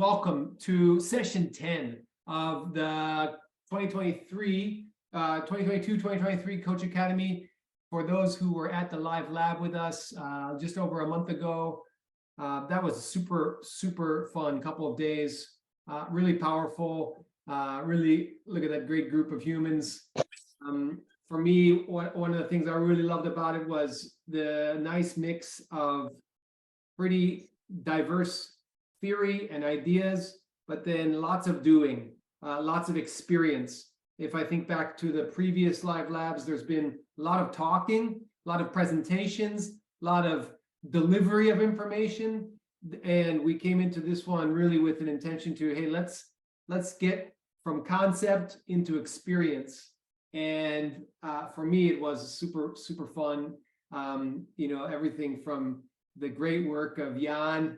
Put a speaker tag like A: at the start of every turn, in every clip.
A: welcome to session 10 of the 2022-2023 Coach Academy. For those who were at the live lab with us just over a month ago, that was a super fun couple of days, really powerful, really look at that great group of humans. For me, one of the things I really loved about it was the nice mix of pretty diverse theory and ideas, but then lots of doing, lots of experience. If I think back to the previous live labs, there's been a lot of talking, a lot of presentations, a lot of delivery of information, and we came into this one really with an intention to, hey, let's get from concept into experience. And for me, it was super fun. You know, everything from the great work of Hunan,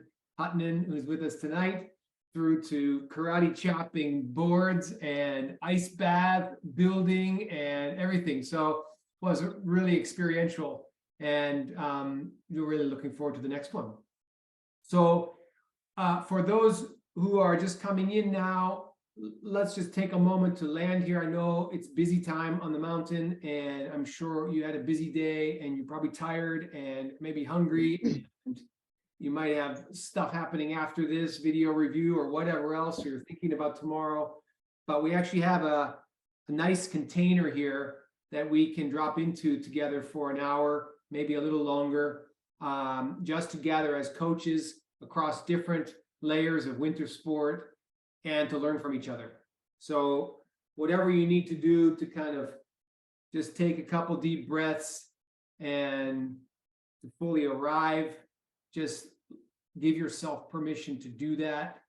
A: who's with us tonight, through to karate chopping boards and ice bath building and everything. So it was really experiential, and we're really looking forward to the next one. So for those who are just coming in now, let's just take a moment to land here. I know it's busy time on the mountain, and I'm sure you had a busy day and you're probably tired and maybe hungry, and you might have stuff happening after this video review or whatever else you're thinking about tomorrow. But we actually have a nice container here that we can drop into together for an hour, maybe a little longer, just to gather as coaches across different layers of winter sport and to learn from each other. So whatever you need to do to kind of just take a couple deep breaths and to fully arrive, just give yourself permission to do that.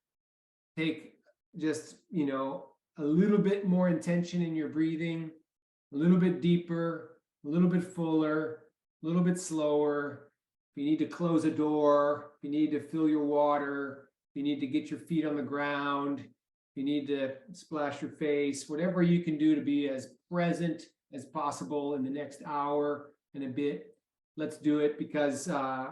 A: Take just, you know, a little bit more intention in your breathing, a little bit deeper, a little bit fuller, a little bit slower. If you need to close a door, if you need to fill your water, if you need to get your feet on the ground, if you need to splash your face, whatever you can do to be as present as possible in the next hour and a bit. Let's do it, because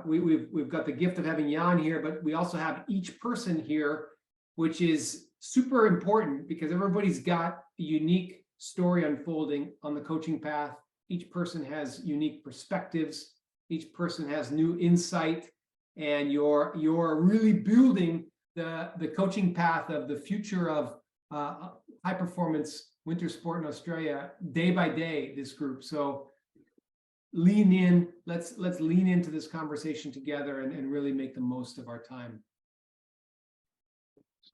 A: we've got the gift of having Jan here, but we also have each person here, which is super important because everybody's got a unique story unfolding on the coaching path. Each person has unique perspectives. Each person has new insight, and you're really building the coaching path of the future of high performance winter sport in Australia day by day, this group. So lean in, let's lean into this conversation together and really make the most of our time.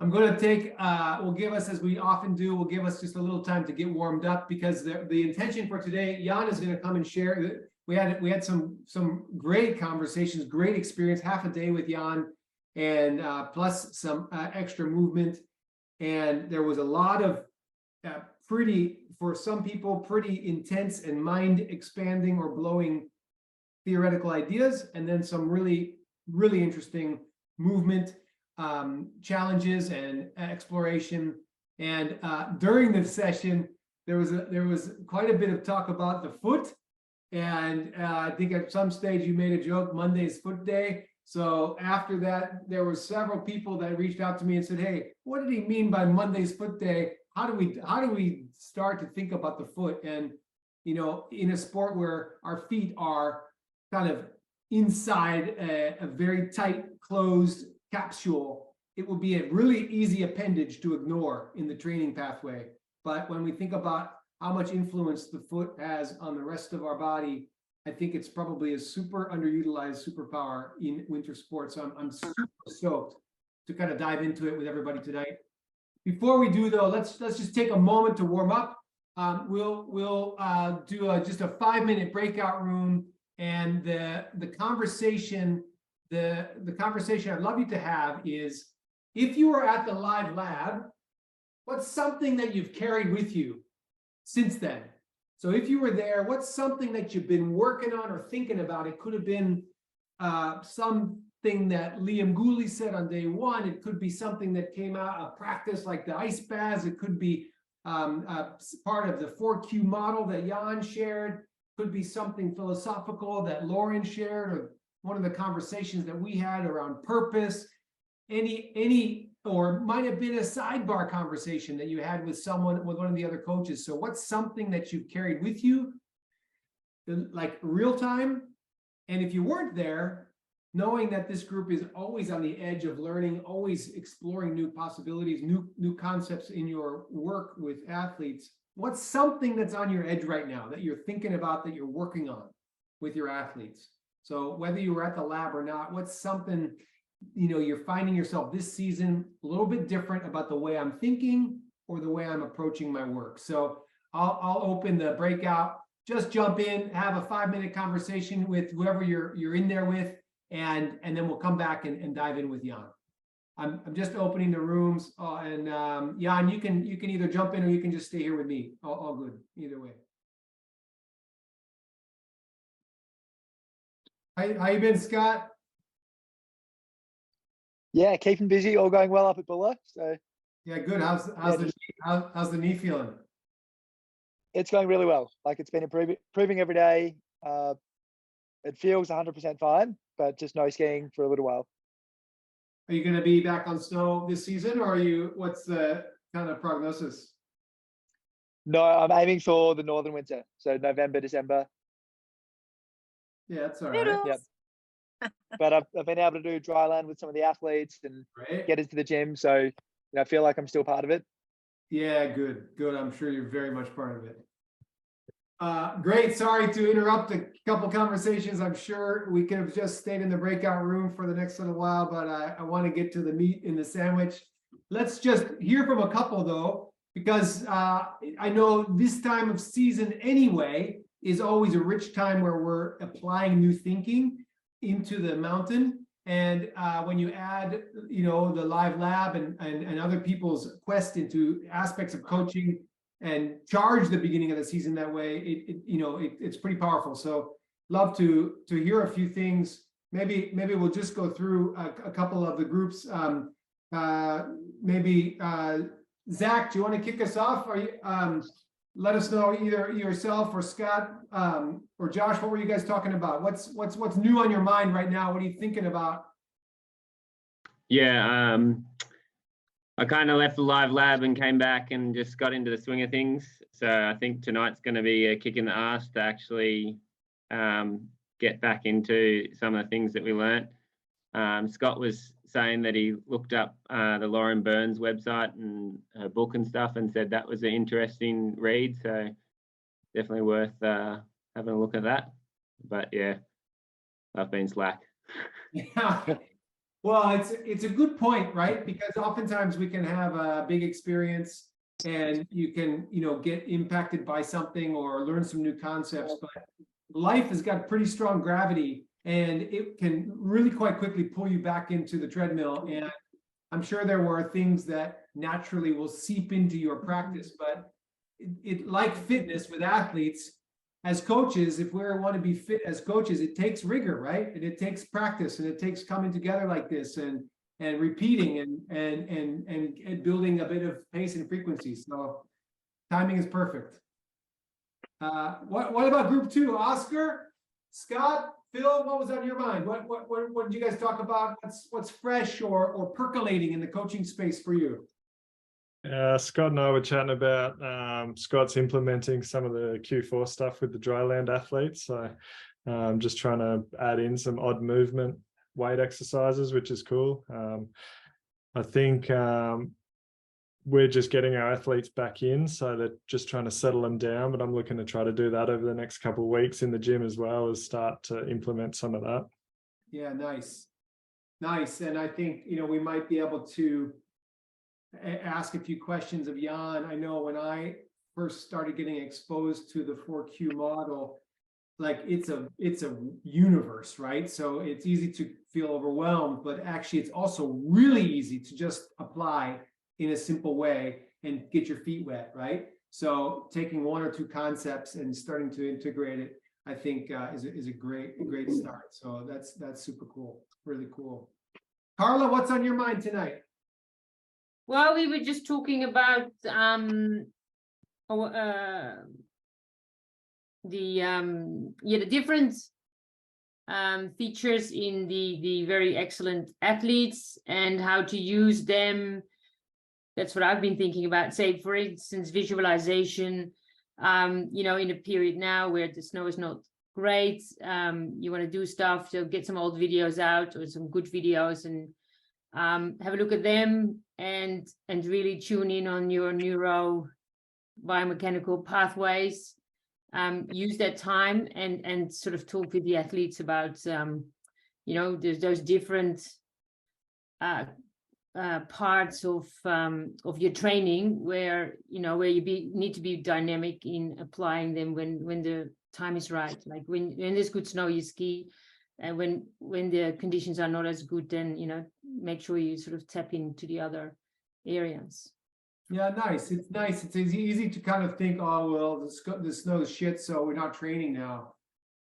A: I'm going to take, we'll give us, as we often do, we'll give us just a little time to get warmed up, because the intention for today, Jan is going to come and share. We had some great conversations, great experience, half a day with Jan, and plus some extra movement. And there was a lot of for some people, pretty intense and mind expanding or blowing theoretical ideas, and then some really interesting movement challenges and exploration. And during the session, there was quite a bit of talk about the foot, and I think at some stage you made a joke, Monday's foot day. So after that, there were several people that reached out to me and said, hey, what did he mean by Monday's foot day? How do we start to think about the foot? And, you know, in a sport where our feet are kind of inside a very tight closed capsule, it would be a really easy appendage to ignore in the training pathway. But when we think about how much influence the foot has on the rest of our body, I think it's probably a super underutilized superpower in winter sports. So I'm super stoked to kind of dive into it with everybody tonight. Before we do, though, let's just take a moment to warm up. We'll do just a 5-minute breakout room, and the conversation I'd love you to have is, if you were at the live lab, what's something that you've carried with you since then? So if you were there, what's something that you've been working on or thinking about? It could have been something that Liam Gooley said on day one. It could be something that came out of practice, like the ice baths. It could be part of the 4Q model that Jan shared. It could be something philosophical that Lauren shared, or one of the conversations that we had around purpose. Any or might have been a sidebar conversation that you had with someone, with one of the other coaches. So what's something that you've carried with you, like real time? And if you weren't there, knowing that this group is always on the edge of learning, always exploring new possibilities, new concepts in your work with athletes, what's something that's on your edge right now that you're thinking about, that you're working on with your athletes? So whether you were at the lab or not, what's something, you know, you're finding yourself this season a little bit different about the way I'm thinking or the way I'm approaching my work? So I'll open the breakout. Just jump in, have a 5-minute conversation with whoever you're in there with, and then we'll come back and dive in with Jan. I'm just opening the rooms, and Jan, you can either jump in or you can just stay here with me. All good, either way. How you been, Scott?
B: Yeah, keeping busy, all going well up at Buller. So
A: yeah, good. How's the knee feeling?
B: It's going really well. Like, it's been improving every day. It feels 100% fine, but just no skiing for a little while.
A: Are you going to be back on snow this season, or what's the kind of prognosis?
B: No, I'm aiming for the northern winter, so November, December.
A: Yeah, that's all right.
B: Yep. But I've been able to do dry land with some of the athletes and get into the gym, so I feel like I'm still part of it.
A: Yeah, good. I'm sure you're very much part of it. Great. Sorry to interrupt a couple conversations. I'm sure we could have just stayed in the breakout room for the next little while, but I want to get to the meat in the sandwich. Let's just hear from a couple, though, because I know this time of season anyway is always a rich time where we're applying new thinking into the mountain. And when you add, the live lab and other people's quest into aspects of coaching and charge the beginning of the season that way, it's pretty powerful. So love to hear a few things. Maybe we'll just go through a couple of the groups. Zach, do you want to kick us off? Are you, let us know, either yourself or Scott or Josh, what were you guys talking about? What's new on your mind right now? What are you thinking about?
C: Yeah, I kind of left the live lab and came back and just got into the swing of things. So I think tonight's going to be a kick in the arse to actually get back into some of the things that we learnt. Scott was saying that he looked up the Lauren Burns website and her book and stuff and said that was an interesting read. So definitely worth having a look at that. But yeah, I've been slack.
A: Yeah. Well, it's a good point, right? Because oftentimes we can have a big experience and you can, get impacted by something or learn some new concepts, but life has got pretty strong gravity and it can really quite quickly pull you back into the treadmill. And I'm sure there were things that naturally will seep into your practice, but it like fitness with athletes, as coaches, if we want to be fit as coaches, it takes rigor, right? And it takes practice, and it takes coming together like this and repeating and building a bit of pace and frequency. So timing is perfect. What about group two? Oscar, Scott, Phil, what was on your mind? What did you guys talk about? What's fresh or percolating in the coaching space for you?
D: Scott and I were chatting about Scott's implementing some of the Q4 stuff with the dry land athletes. So just trying to add in some odd movement weight exercises, which is cool. I think we're just getting our athletes back in, so they're just trying to settle them down, but I'm looking to try to do that over the next couple of weeks in the gym as well, as start to implement some of that.
A: Yeah, nice. And I think, we might be able to ask a few questions of Jan. I know when I first started getting exposed to the 4Q model, like it's a universe, right? So it's easy to feel overwhelmed, but actually it's also really easy to just apply in a simple way and get your feet wet, right? So taking one or two concepts and starting to integrate it, I think is a great start. So that's super cool, really cool. Carla, what's on your mind tonight?
E: Well, we were just talking about the difference features in the very excellent athletes and how to use them. That's what I've been thinking about. Say, for instance, visualization, you know, in a period now where the snow is not great, you want to do stuff, so get some old videos out or some good videos and have a look at them and really tune in on your neuro biomechanical pathways. Use that time and sort of talk with the athletes about, you know, there's those different parts of your training where, you know, where you need to be dynamic in applying them when the time is right. Like when there's good snow, you ski, and when the conditions are not as good, then, you know, make sure you sort of tap into the other areas.
A: Yeah, nice. It's nice. It's easy to kind of think, oh, well, the snow is shit, so we're not training now.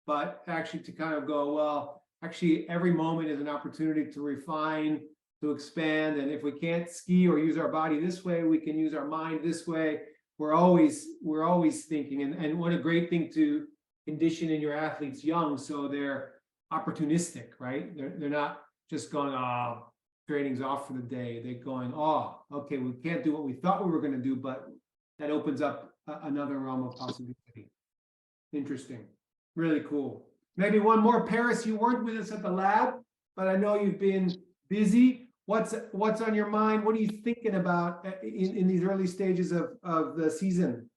A: But actually to kind of go, well, actually every moment is an opportunity to refine, to expand. And if we can't ski or use our body this way, we can use our mind this way. We're always thinking. And what a great thing to condition in your athletes young, so they're opportunistic, right? They're not just going, oh, training's off for the day. They're going, oh, okay, we can't do what we thought we were going to do, but that opens up another realm of possibility. Interesting. Really cool. Maybe one more. Paris, you weren't with us at the lab, but I know you've been busy. What's on your mind? What are you thinking about in these early stages of the season?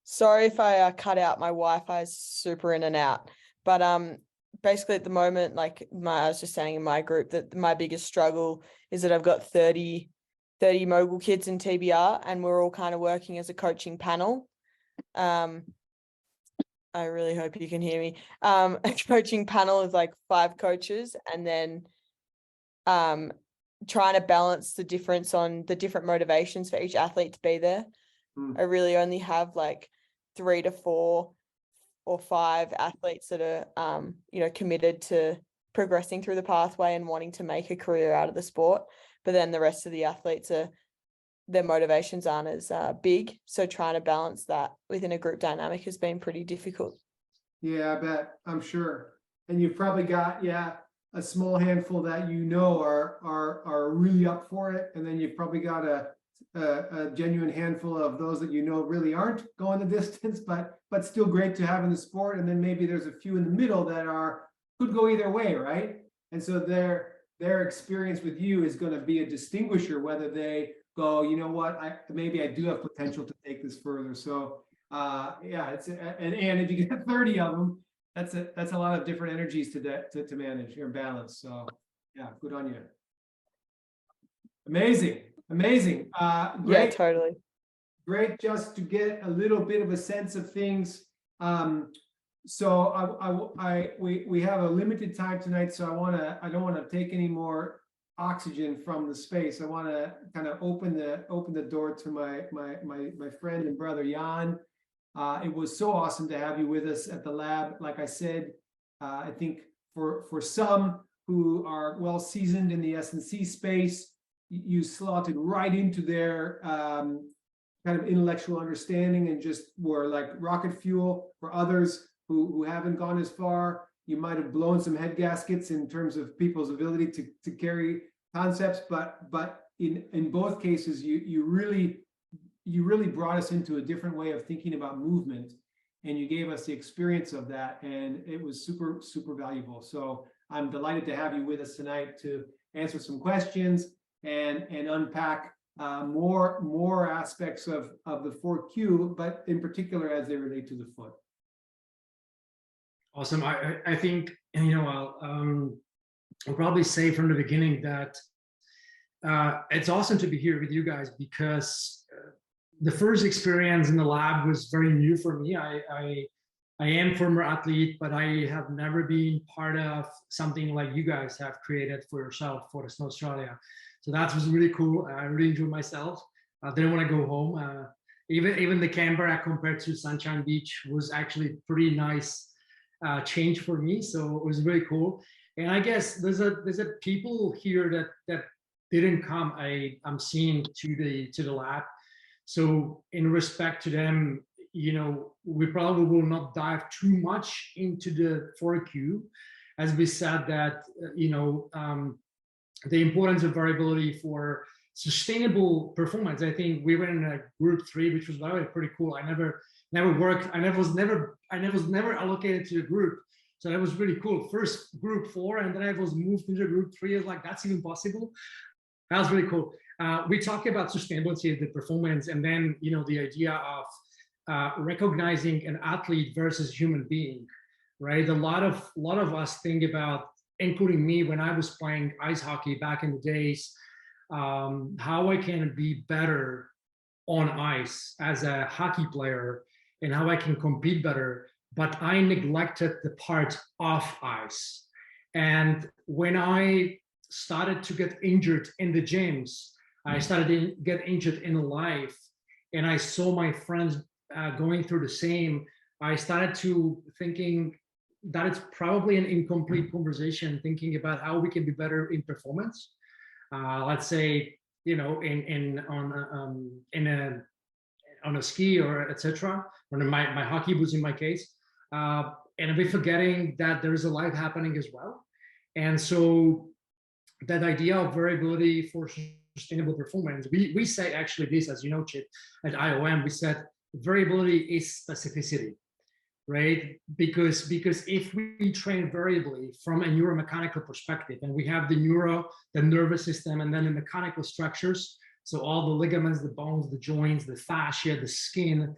F: Sorry if I cut out. My Wi-Fi is super in and out. But basically at the moment, like I was just saying in my group that my biggest struggle is that I've got 30 mogul kids in TBR, and we're all kind of working as a coaching panel. I really hope you can hear me. A coaching panel is like 5 coaches, and then trying to balance the difference on the different motivations for each athlete to be there. I really only have like 3 to 4 or 5 athletes that are, you know, committed to progressing through the pathway and wanting to make a career out of the sport. But then the rest of the athletes their motivations aren't as big. So trying to balance that within a group dynamic has been pretty difficult.
A: Yeah, I bet. I'm sure. And you've probably got, a small handful that you know are really up for it. And then you've probably got a genuine handful of those that you know really aren't going the distance, but still great to have in the sport. And then maybe there's a few in the middle that could go either way, right? And so their experience with you is going to be a distinguisher, whether they go, you know what, maybe I do have potential to take this further. So it's and if you get 30 of them, that's a lot of different energies to manage your balance. So yeah, good on you. Amazing. Great.
F: Yeah, totally.
A: Great just to get a little bit of a sense of things. So we have a limited time tonight, so I don't want to take any more oxygen from the space. I want to kind of open the door to my friend and brother Jan. It was so awesome to have you with us at the lab. Like I said, I think for some who are well seasoned in the S&C space, you slotted right into their kind of intellectual understanding and just were like rocket fuel. For others who haven't gone as far, you might have blown some head gaskets in terms of people's ability to carry concepts, but in both cases, you really brought us into a different way of thinking about movement, and you gave us the experience of that, and it was super, super valuable. So I'm delighted to have you with us tonight to answer some questions and unpack more aspects of the 4Q, but in particular as they relate to the foot.
G: Awesome. I think, I'll probably say from the beginning that it's awesome to be here with you guys, because the first experience in the lab was very new for me. I am former athlete, but I have never been part of something like you guys have created for yourself for the Snow Australia. So that was really cool. I really enjoyed myself. I didn't want to go home. Even the Canberra compared to Sunshine Beach was actually pretty nice change for me. So it was really cool. And I guess there's a people here that didn't come. I'm seeing to the lab. So in respect to them, you know, we probably will not dive too much into the 4Q, as we said that, you know, the importance of variability for sustainable performance. I think we were in a group 3, which was by the way pretty cool. I never worked. I was never allocated to a group, so that was really cool. First group 4, and then I was moved into group 3. I was like, that's even possible. That was really cool. We talk about sustainability of the performance, and then, you know, the idea of recognizing an athlete versus human being, right? A lot of us think about, including me when I was playing ice hockey back in the days, how I can be better on ice as a hockey player and how I can compete better, but I neglected the part off ice. And when I started to get injured in the gyms, I started to get injured in life, and I saw my friends going through the same, I started to thinking that it's probably an incomplete conversation, thinking about how we can be better in performance. Let's say, you know, on a ski or etc. or my hockey boots in my case, and we're forgetting that there is a life happening as well. And so that idea of variability for sustainable performance, we say actually this, as you know, Chip, at IOM, we said variability is specificity, right? Because if we train variably from a neuromechanical perspective, and we have the nervous system, and then the mechanical structures, so all the ligaments, the bones, the joints, the fascia, the skin,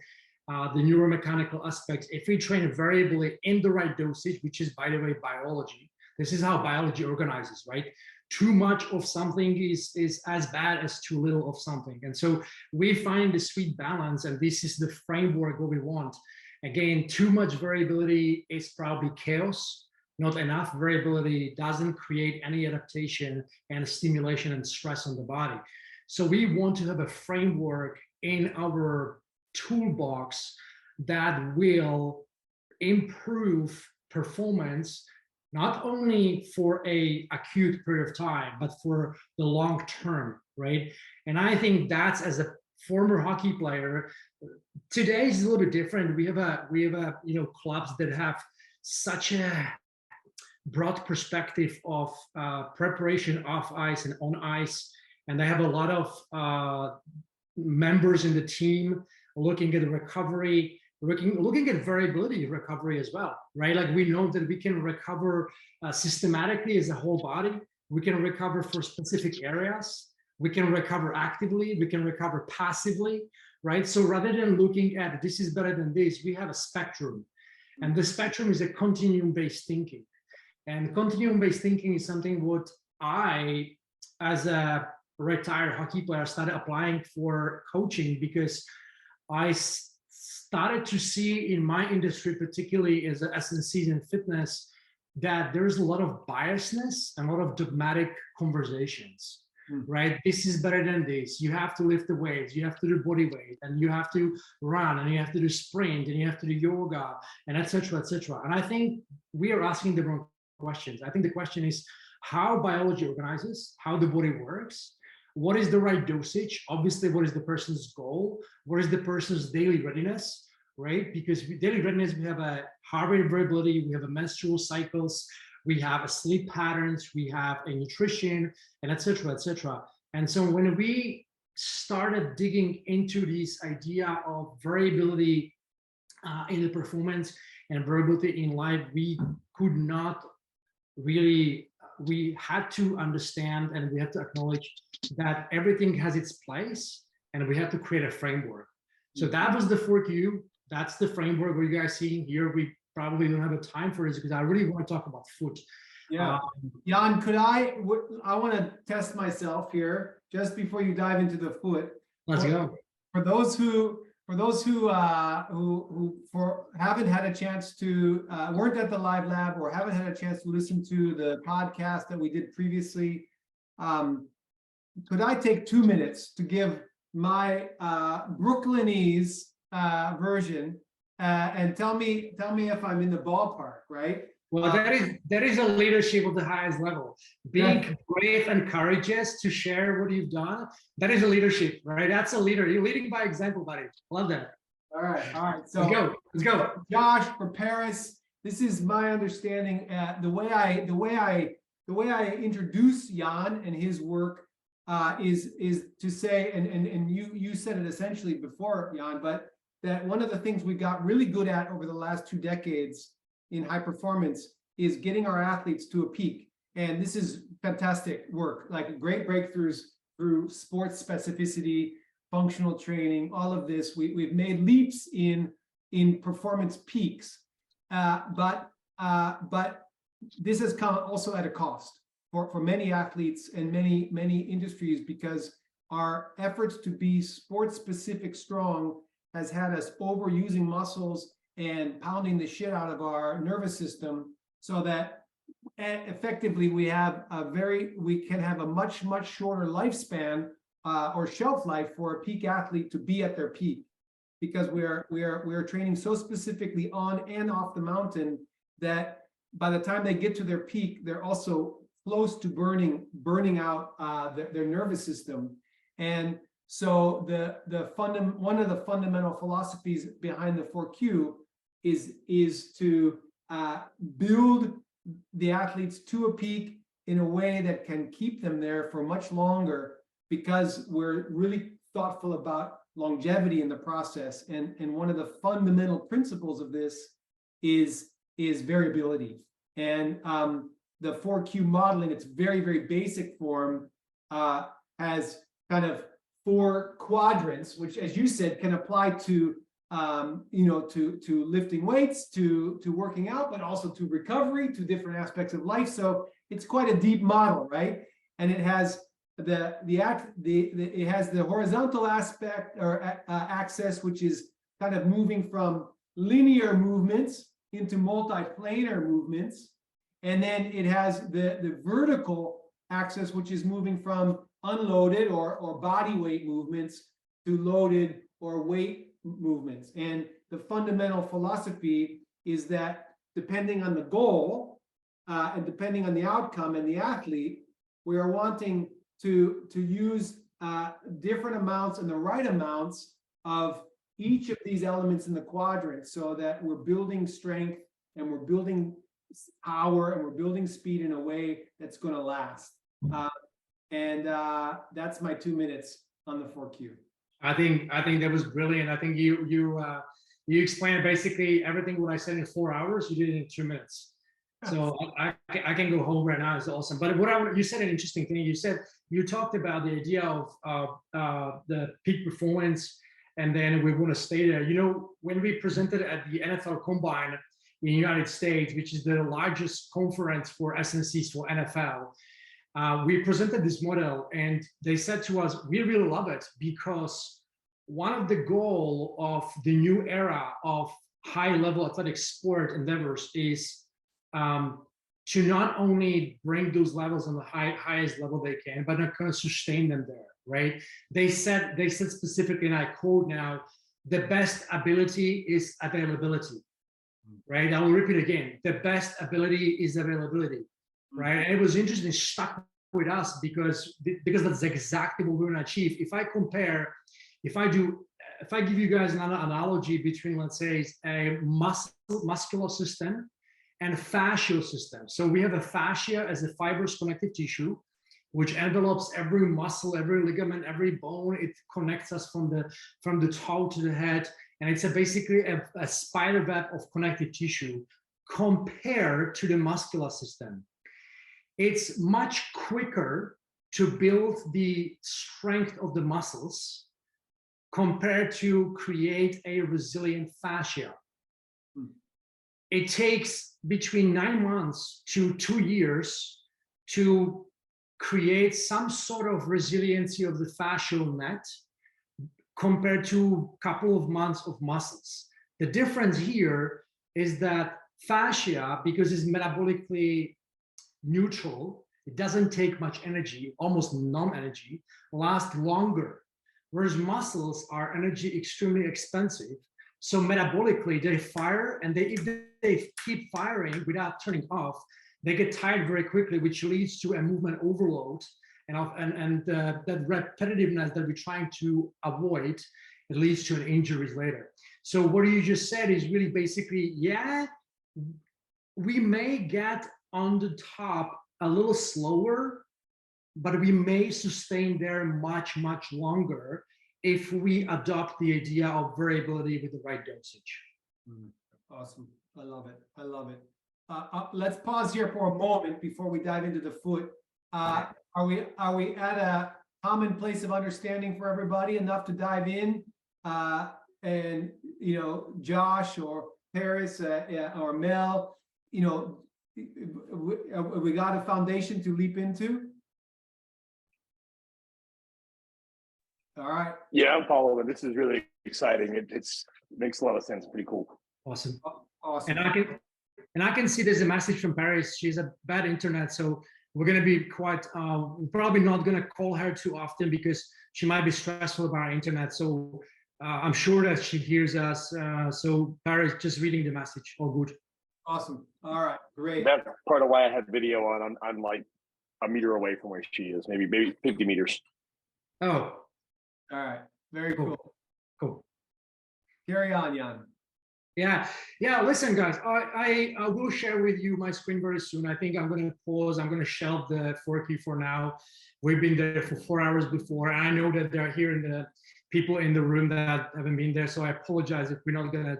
G: the neuromechanical aspects, if we train variably in the right dosage, which is, by the way, biology, this is how biology organizes, right? Too much of something is as bad as too little of something. And so we find the sweet balance, and this is the framework what we want. Again, too much variability is probably chaos. Not enough variability doesn't create any adaptation and stimulation and stress on the body. So we want to have a framework in our toolbox that will improve performance, not only for a acute period of time, but for the long term, right? And I think that's, as a former hockey player, today is a little bit different. We have you know, clubs that have such a broad perspective of preparation off ice and on ice, and they have a lot of members in the team looking at recovery, looking at variability recovery as well, right? Like, we know that we can recover systematically as a whole body. We can recover for specific areas. We can recover actively. We can recover passively, right? So rather than looking at this is better than this, we have a spectrum. And the spectrum is a continuum-based thinking. And continuum-based thinking is something what I, as a retired hockey player, started applying for coaching, because I started to see in my industry, particularly as in season fitness, that there's a lot of biasness and a lot of dogmatic conversations, right? This is better than this. You have to lift the weights, you have to do body weight, and you have to run, and you have to do sprint, and you have to do yoga, and etc., etc. And I think we are asking the wrong questions. I think the question is how biology organizes, how the body works, what is the right dosage? Obviously, what is the person's goal? What is the person's daily readiness, right? Because daily readiness, we have a heart rate variability, we have a menstrual cycles, we have a sleep patterns, we have a nutrition, and etc., etc. And so when we started digging into this idea of variability in the performance and variability in life, we could not really, we had to understand and we had to acknowledge that everything has its place, and we have to create a framework. So that was the 4Q. That's the framework what you guys seeing here. We probably don't have a time for this because I really want to talk about foot.
A: Yeah, Jan, I want to test myself here just before you dive into the foot.
G: Let's go.
A: For those who haven't had a chance to weren't at the live lab or haven't had a chance to listen to the podcast that we did previously, could I take 2 minutes to give my Brooklynese version and tell me if I'm in the ballpark, right?
G: Well, that is a leadership of the highest level. Being brave and courageous to share what you've done, that is a leadership, right? That's a leader. You're leading by example, buddy. Love that.
A: All right. So
G: Let's go.
A: Josh, for Paris, this is my understanding. The way I introduce Jan and his work is to say, and you said it essentially before, Jan, but that one of the things we got really good at over the last 2 decades in high performance is getting our athletes to a peak. And this is fantastic work, like great breakthroughs through sports specificity, functional training, all of this. We've made leaps in performance peaks, but this has come also at a cost for many athletes and many industries, because our efforts to be sports specific strong has had us overusing muscles and pounding the shit out of our nervous system, so that effectively we can have a much shorter lifespan or shelf life for a peak athlete to be at their peak, because we are training so specifically on and off the mountain that by the time they get to their peak, they're also close to burning out their nervous system. And so one of the fundamental philosophies behind the 4Q is to build the athletes to a peak in a way that can keep them there for much longer, because we're really thoughtful about longevity in the process. And one of the fundamental principles of this is variability. And the 4Q model in its very basic form has kind of 4 quadrants, which, as you said, can apply to to lifting weights, to working out, but also to recovery, to different aspects of life. So it's quite a deep model, right? And it has it has the horizontal aspect or axis, which is kind of moving from linear movements into multiplanar movements. And then it has the vertical axis, which is moving from unloaded or body weight movements to loaded or weight movements. And the fundamental philosophy is that depending on the goal and depending on the outcome and the athlete, we are wanting to use different amounts and the right amounts of each of these elements in the quadrant, so that we're building strength and we're building power and we're building speed in a way that's going to last. And that's my 2 minutes on the 4Q.
G: I think that was brilliant. I think you explained basically everything what I said in 4 hours. You did it in 2 minutes. So I can go home right now. It's awesome. But you said an interesting thing. You talked about the idea of the peak performance, and then we want to stay there. You know, when we presented at the NFL Combine in the United States, which is the largest conference for SNCs for NFL, we presented this model, and they said to us, we really love it, because one of the goal of the new era of high-level athletic sport endeavors is to not only bring those levels on the highest level they can, but not kind of sustain them there, right? They said specifically, and I quote now, the best ability is availability, right? I will repeat again, the best ability is availability, right? And it was interesting, it stuck with us because that's exactly what we're gonna achieve. If I give you guys an analogy between, let's say, a muscular system and fascial system. So we have a fascia as a fibrous connective tissue, which envelopes every muscle, every ligament, every bone. It connects us from the toe to the head. And it's basically a spider web of connective tissue compared to the muscular system. It's much quicker to build the strength of the muscles compared to create a resilient fascia. It takes between 9 months to 2 years to create some sort of resiliency of the fascial net compared to a couple of months of muscles. The difference here is that fascia, because it's metabolically neutral, it doesn't take much energy, almost non-energy, lasts longer. Whereas muscles are energy extremely expensive. So metabolically, they fire, and if they keep firing without turning off, they get tired very quickly, which leads to a movement overload. And that repetitiveness that we're trying to avoid, it leads to an injuries later. So what you just said is really basically, yeah, we may get on the top a little slower, but we may sustain there much, much longer if we adopt the idea of variability with the right dosage.
A: Awesome. I love it. I love it. Let's pause here for a moment before we dive into the foot. Are we at a common place of understanding for everybody enough to dive in? And you know, Josh or Paris or Mel, you know, we got a foundation to leap into. All right.
H: Yeah, I'm following. This is really exciting. It makes a lot of sense. Pretty cool.
G: Awesome.
A: Awesome.
G: And I can see there's a message from Paris. She's a bad internet, so we're going to be quite we're probably not going to call her too often because she might be stressful about our internet. So I'm sure that she hears us. So Paris, just reading the message. All good.
A: Awesome. All right. Great.
H: That's part of why I had video on. I'm like a meter away from where she is, maybe 50 meters.
G: Oh.
A: All right. Very cool.
G: Cool.
A: Carry on, Jan.
G: Yeah. Listen, guys, I will share with you my screen very soon. I think I'm going to pause. I'm going to shelve the 4Q for now. We've been there for 4 hours before. And I know that there are here in the people in the room that haven't been there. So I apologize if we're not going to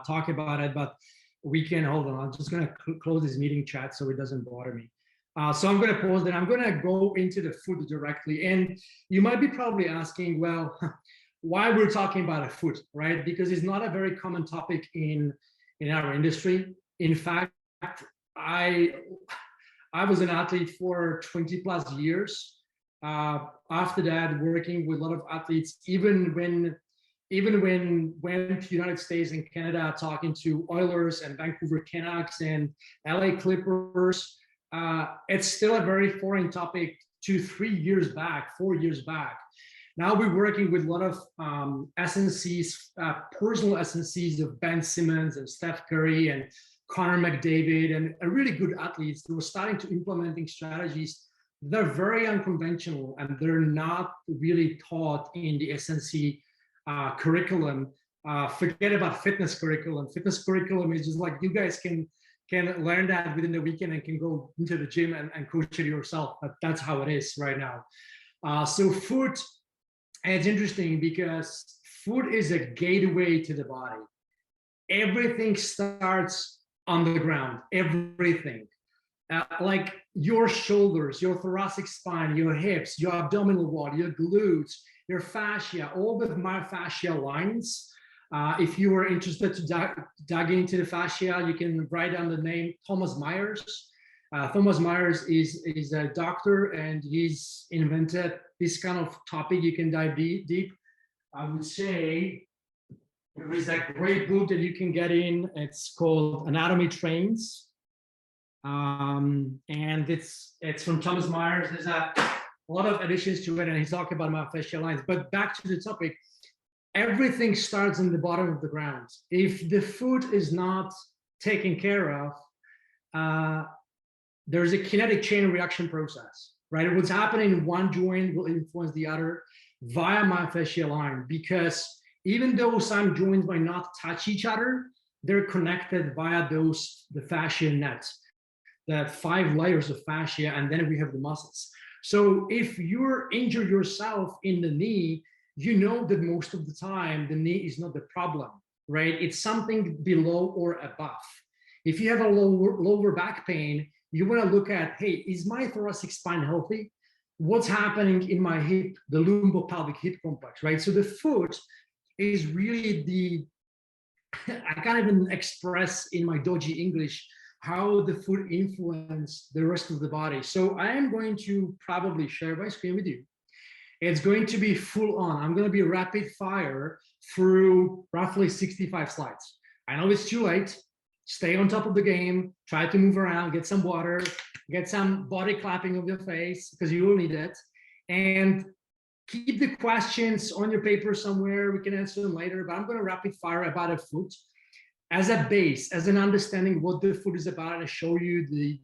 G: talk about it, but we can hold on. I'm just going to close this meeting chat so it doesn't bother me. So I'm going to pause and I'm going to go into the foot directly. And you might be probably asking, well, why we're talking about a foot, right? Because it's not a very common topic in our industry. In fact, I was an athlete for 20 plus years. After that, working with a lot of athletes, even when went to the United States and Canada, talking to Oilers and Vancouver Canucks and LA Clippers, it's still a very foreign topic 4 years back. Now we're working with a lot of SNCs, personal SNCs of Ben Simmons and Steph Curry and Connor McDavid and really good athletes who are starting to implementing strategies. They're very unconventional and they're not really taught in the SNC curriculum. Forget about fitness curriculum. Fitness curriculum is just like you guys can learn that within the weekend and can go into the gym and coach it yourself. But that's how it is right now. So food. And it's interesting because food is a gateway to the body. Everything starts on the ground, everything. Like your shoulders, your thoracic spine, your hips, your abdominal wall, your glutes, your fascia, all the myofascial lines. If you are interested to dive into the fascia, you can write down the name Thomas Myers. Thomas Myers is a doctor and he's invented this kind of topic. You can dive deep. I would say there is a great book that you can get in. It's called Anatomy Trains. And it's from Thomas Myers. There's a lot of additions to it and he's talking about myofascial lines. But back to the topic, everything starts in the bottom of the ground. If the foot is not taken care of, there's a kinetic chain reaction process, right? What's happening in one joint will influence the other via myofascial line, because even though some joints might not touch each other, they're connected via the fascia net, the 5 layers of fascia, and then we have the muscles. So if you're injured yourself in the knee, you know that most of the time the knee is not the problem, right? It's something below or above. If you have a lower back pain, you want to look at, hey, is my thoracic spine healthy? What's happening in my hip, the lumbopelvic hip complex, right? So the foot is really I can't even express in my dodgy English how the foot influences the rest of the body. So I am going to probably share my screen with you. It's going to be full on. I'm going to be rapid fire through roughly 65 slides. I know it's too late. Stay on top of the game, try to move around, get some water, get some body clapping of your face because you will need it. And keep the questions on your paper somewhere. We can answer them later, but I'm going to rapid fire about a foot. as a base, as an understanding what the foot is about, and show you the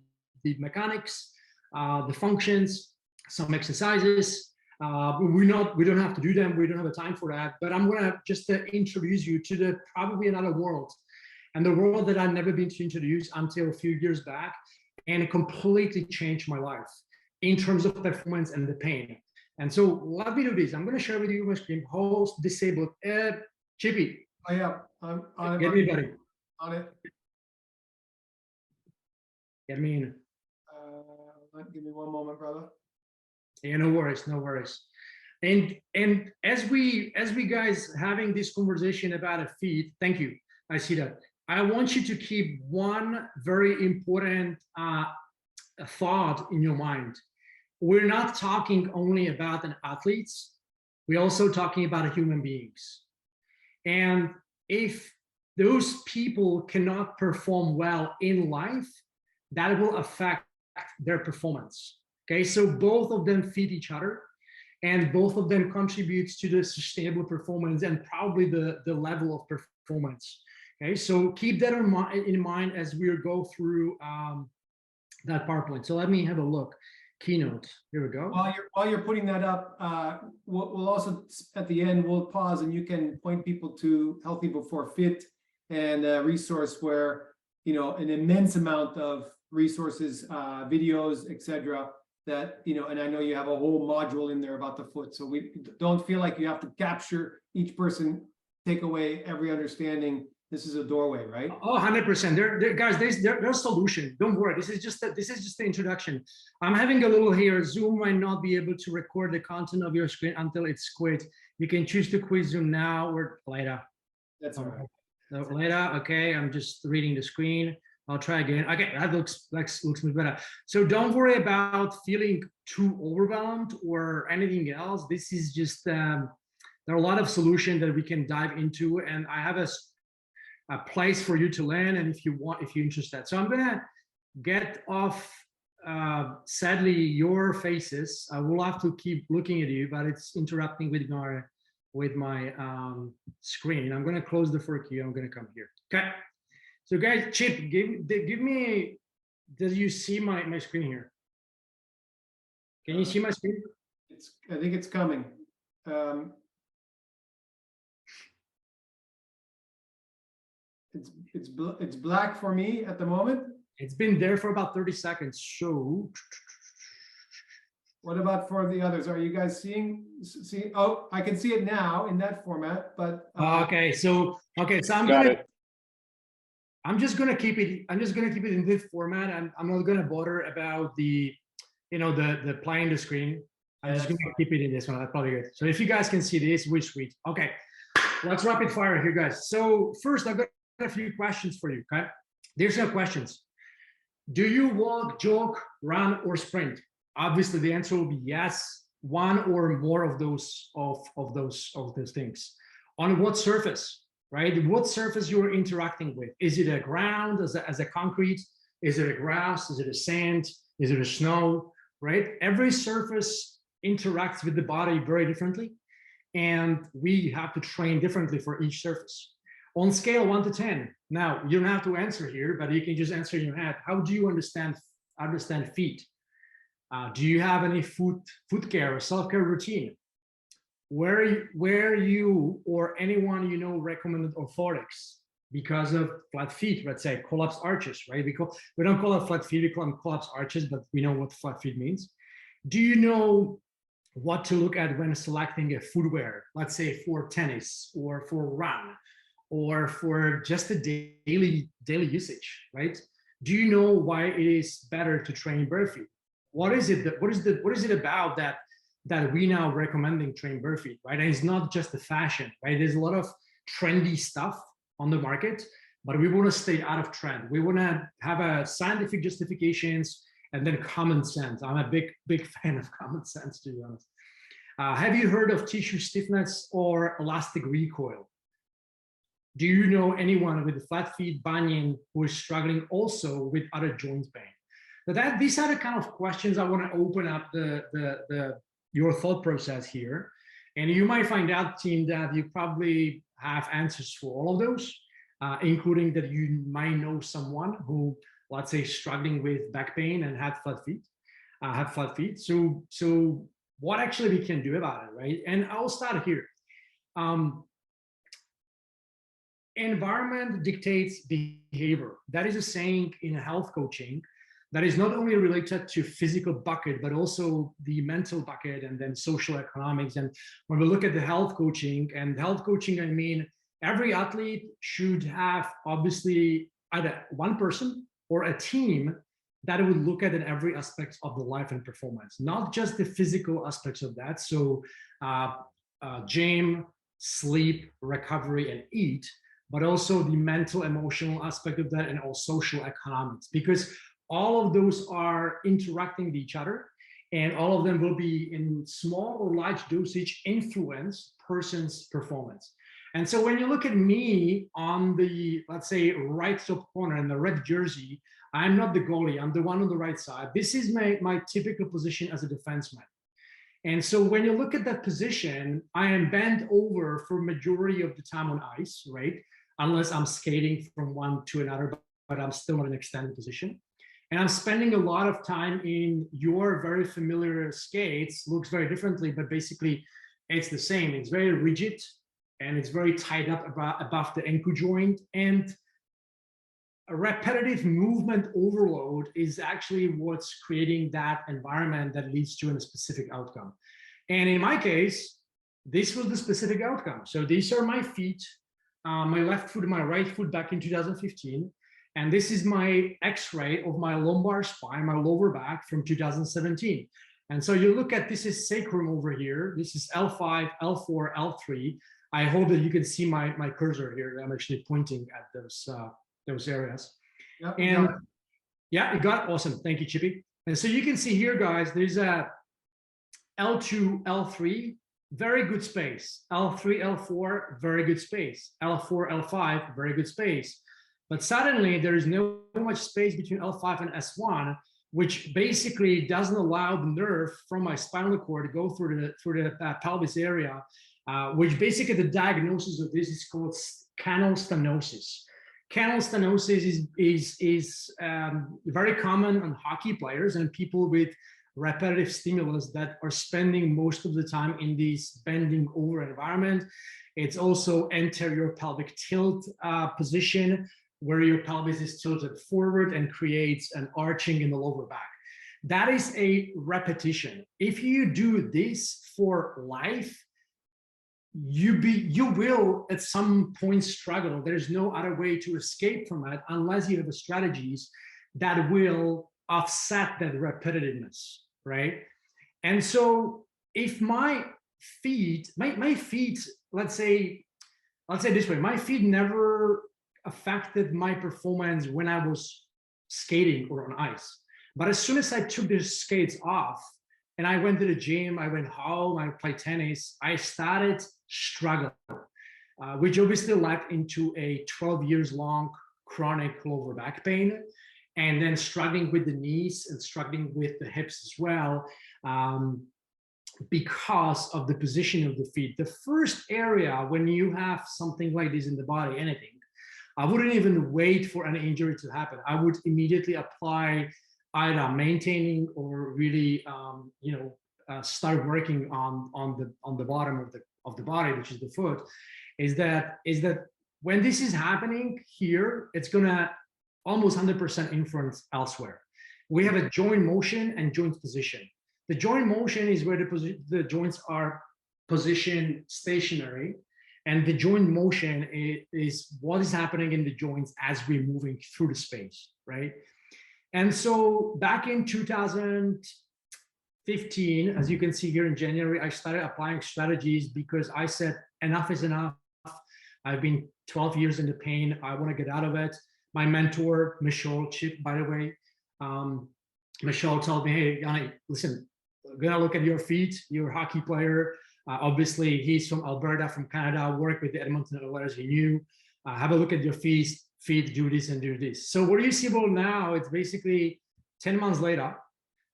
G: mechanics, the functions, some exercises. We don't have to do them. We don't have the time for that. But I'm gonna just introduce you to the probably another world, and the world that I've never been to introduce until a few years back, and it completely changed my life in terms of performance and the pain. And so let me do this. I'm going to share with you my screen. Host disabled. Chippy.
A: Oh yeah, I'm on it.
G: Get me, buddy.
A: On it.
G: Get me in.
A: Give me one moment, brother.
G: Yeah, no worries, no worries. And as we guys having this conversation about a feed, thank you. I see that. I want you to keep one very important thought in your mind. We're not talking only about an athletes. We're also talking about human beings. And if those people cannot perform well in life, that will affect their performance. Okay, so both of them feed each other, and both of them contributes to the sustainable performance and probably the level of performance. Okay, so keep that in mind as we go through that PowerPoint. So let me have a look. Keynote. Here we go.
A: While you're putting that up, we'll also at the end we'll pause and you can point people to Healthy Before Fit and a resource where an immense amount of resources, videos, etc. That and I know you have a whole module in there about the foot, so we don't feel like you have to capture each person, take away every understanding. This is a doorway, right?
G: Oh, 100%. Guys, there's a solution. Don't worry. This is just the introduction. I'm having a little here. Zoom might not be able to record the content of your screen until it's quit. You can choose to quit Zoom now or later.
A: That's all right.
G: So later, okay. I'm just reading the screen. I'll try again. Okay, that looks much better. So don't worry about feeling too overwhelmed or anything else. This is just there are a lot of solutions that we can dive into, and I have a place for you to land, and if you're interested. So I'm gonna get off sadly your faces. I will have to keep looking at you, but it's interrupting with my screen. I'm gonna close the for queue. I'm gonna come here. Okay. So guys, Chip, give me. Does you see my screen here? Can you see my screen?
A: I think it's coming. It's black for me at the moment.
G: It's been there for about 30 seconds. So
A: what about for the others? Are you guys seeing? Oh, I can see it now in that format, but
G: okay. So I'm just gonna keep it in this format, and I'm not gonna bother about the playing the screen. I'm just gonna keep it in this one. That's probably good. So if you guys can see this, we're sweet. Okay, let's rapid fire here, guys. So first, I've got a few questions for you. Okay, there's no questions. Do you walk, jog, run, or sprint? Obviously, the answer will be yes. One or more of those things. On what surface? Right? What surface you're interacting with? Is it a ground as a concrete? Is it a grass? Is it a sand? Is it a snow? Right? Every surface interacts with the body very differently, and we have to train differently for each surface. On scale 1 to 10. Now you don't have to answer here, but you can just answer in your head. How do you understand feet? Do you have any foot care or self-care routine? Where you or anyone recommended orthotics because of flat feet, let's say collapsed arches, right? We don't call it flat feet, we call them collapsed arches, but we know what flat feet means. Do you know what to look at when selecting a footwear, let's say for tennis or for run or for just a daily usage, right? Do you know why it is better to train bare feet? What is it about that we now recommending train bare feet, right? And it's not just the fashion, right? There's a lot of trendy stuff on the market, but we want to stay out of trend. We want to have a scientific justifications and then common sense. I'm a big fan of common sense, to be honest. Have you heard of tissue stiffness or elastic recoil? Do you know anyone with flat feet, bunion, who is struggling also with other joint pain? So these are the kind of questions I want to open up your thought process here. And you might find out, team, that you probably have answers for all of those. including that you might know someone who, let's say, struggling with back pain and had flat feet. So what actually we can do about it, right? And I'll start here. Environment dictates behavior. That is a saying in health coaching that is not only related to physical bucket, but also the mental bucket and then social economics. And when we look at the health coaching, I mean, every athlete should have obviously either one person or a team that would look at every aspect of the life and performance, not just the physical aspects of that. So gym, sleep, recovery, and eat, but also the mental, emotional aspect of that and all social economics, because all of those are interacting with each other, and all of them will be in small or large dosage influence person's performance. And so when you look at me on the, let's say, right top corner in the red jersey, I'm not the goalie, I'm the one on the right side. This is my typical position as a defenseman. And so when you look at that position, I am bent over for majority of the time on ice, right? Unless I'm skating from one to another, but I'm still in an extended position. And I'm spending a lot of time in your very familiar skates, looks very differently, but basically it's the same. It's very rigid and it's very tied up above the ankle joint. And a repetitive movement overload is actually what's creating that environment that leads to a specific outcome. And in my case, this was the specific outcome. So these are my feet, my left foot and my right foot back in 2015. And this is my x-ray of my lumbar spine, my lower back from 2017. And so you look at, this is sacrum over here. This is L5, L4, L3. I hope that you can see my cursor here. I'm actually pointing at those areas. Yep, and yeah, it got awesome. Thank you, Chippy. And so you can see here, guys, there's a L2, L3, very good space. L3, L4, very good space. L4, L5, very good space. But suddenly there is no much space between L5 and S1, which basically doesn't allow the nerve from my spinal cord to go through the pelvis area, which basically the diagnosis of this is called canal stenosis. Canal stenosis is very common on hockey players and people with repetitive stimulus that are spending most of the time in this bending over environment. It's also anterior pelvic tilt position, where your pelvis is tilted forward and creates an arching in the lower back. That is a repetition. If you do this for life, you will at some point struggle. There's no other way to escape from it unless you have the strategies that will offset that repetitiveness, right? And so if my feet, let's say this way, my feet never affected my performance when I was skating or on ice. But as soon as I took the skates off and I went to the gym, I went home, I played tennis, I started struggling, which obviously led into a 12 years long chronic lower back pain, and then struggling with the knees and struggling with the hips as well, because of the position of the feet. The first area when you have something like this in the body, anything, I wouldn't even wait for an injury to happen. I would immediately apply either maintaining or really, start working on the bottom of the body, which is the foot. Is that when this is happening here, it's gonna almost 100% influence elsewhere. We have a joint motion and joint position. The joint motion is where the joints are positioned stationary. And the joint motion is what is happening in the joints as we're moving through the space, right? And so back in 2015, as you can see here in January, I started applying strategies because I said, enough is enough. I've been 12 years in the pain. I want to get out of it. My mentor, Michelle Chip, by the way, Michelle told me, hey, Yanni, listen, we're gonna look at your feet. You're a hockey player. Obviously, he's from Alberta, from Canada, worked with the Edmonton Oilers, he knew. Have a look at your feet, do this and do this. So what do you see about now? It's basically 10 months later.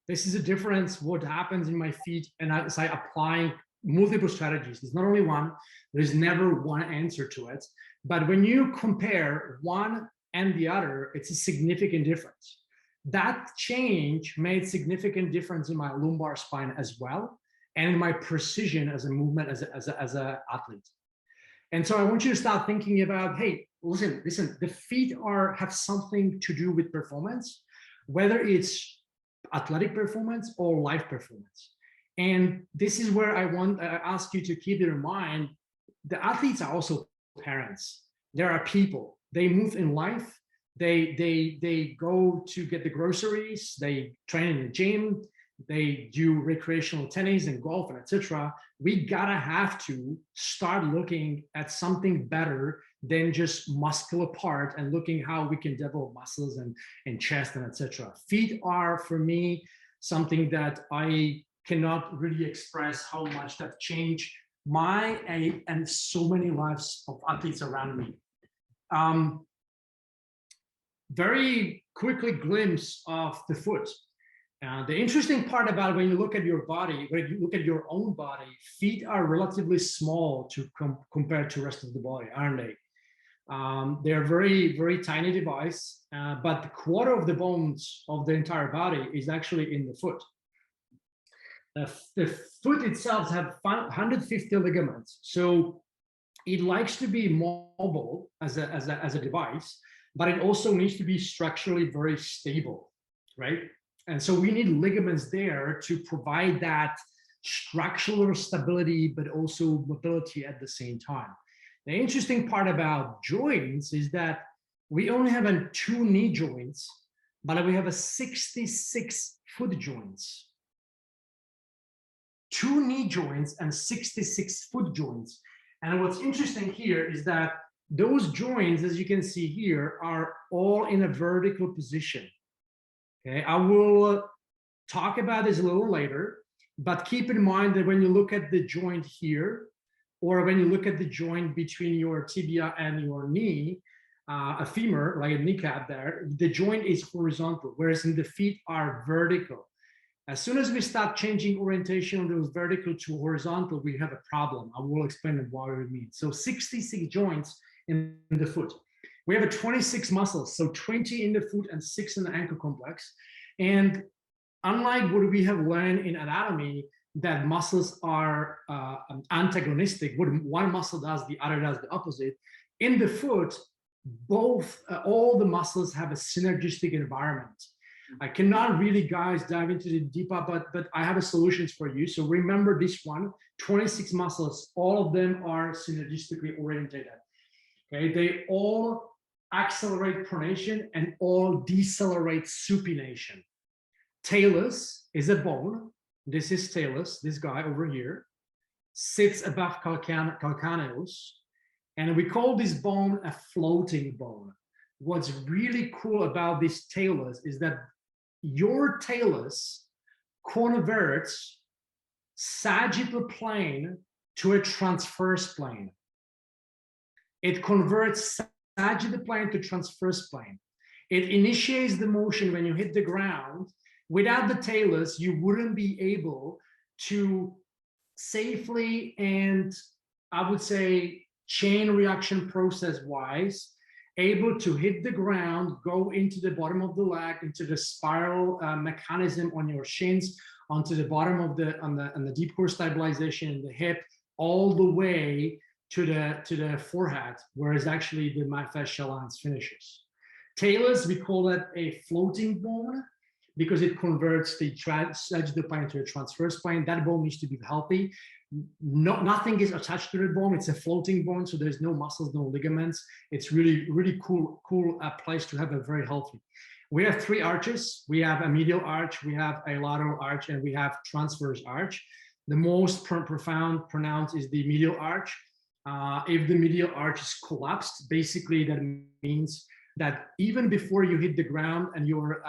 G: This is a difference, what happens in my feet, and as I applying multiple strategies. There's not only one. There's never one answer to it. But when you compare one and the other, it's a significant difference. That change made significant difference in my lumbar spine as well, and in my precision as a movement as an athlete. And so I want you to start thinking about, hey, listen, the feet have something to do with performance, whether it's athletic performance or life performance. And this is where I want to ask you to keep it in mind. The athletes are also parents. There are people. They move in life. They go to get the groceries. They train in the gym. They do recreational tennis and golf and etc. We gotta have to start looking at something better than just muscular part and looking how we can develop muscles and chest and etc. Feet are, for me, something that I cannot really express how much that changed my and so many lives of athletes around me. Very quickly glimpse of the foot. The interesting part about when you look at your body, when you look at your own body, feet are relatively small to compared to the rest of the body, aren't they? They're very, very tiny device, but the quarter of the bones of the entire body is actually in the foot. The foot itself has 150 ligaments, so it likes to be mobile as a device, but it also needs to be structurally very stable, right? And so we need ligaments there to provide that structural stability, but also mobility at the same time. The interesting part about joints is that we only have 2 knee joints, but we have 66 foot joints. 2 knee joints and 66 foot joints. And what's interesting here is that those joints, as you can see here, are all in a vertical position. Okay, I will talk about this a little later, but keep in mind that when you look at the joint here, or when you look at the joint between your tibia and your knee, a femur, like a kneecap there, the joint is horizontal, whereas in the feet are vertical. As soon as we start changing orientation on those vertical to horizontal, we have a problem. I will explain what it means. So 66 joints in the foot. We have 26 muscles, so 20 in the foot and 6 in the ankle complex. And unlike what we have learned in anatomy, that muscles are antagonistic, what one muscle does, the other does the opposite. In the foot, all the muscles have a synergistic environment. I cannot really, guys, dive into the deeper, but I have solutions for you. So remember this one, 26 muscles, all of them are synergistically orientated. Okay, they all accelerate pronation and all decelerate supination. Talus is a bone. This is talus, this guy over here, sits above calcaneus, and we call this bone a floating bone. What's really cool about this talus is that your talus converts sagittal plane to a transverse plane. It converts sagittal plane to transverse plane. It initiates the motion when you hit the ground. Without the talus, you wouldn't be able to safely and, I would say, chain reaction process-wise, able to hit the ground, go into the bottom of the leg, into the spiral mechanism on your shins, onto the bottom of on the deep core stabilization in the hip, all the way to the forehead, whereas actually the myofascial lines finishes. Talus, we call it a floating bone because it converts the sagittal plane to a transverse plane. That bone needs to be healthy. Nothing is attached to the bone. It's a floating bone, so there's no muscles, no ligaments. It's really, really cool place to have a very healthy. We have 3 arches. We have a medial arch, we have a lateral arch, and we have transverse arch. The most pronounced is the medial arch. If the medial arch is collapsed, basically that means that even before you hit the ground and your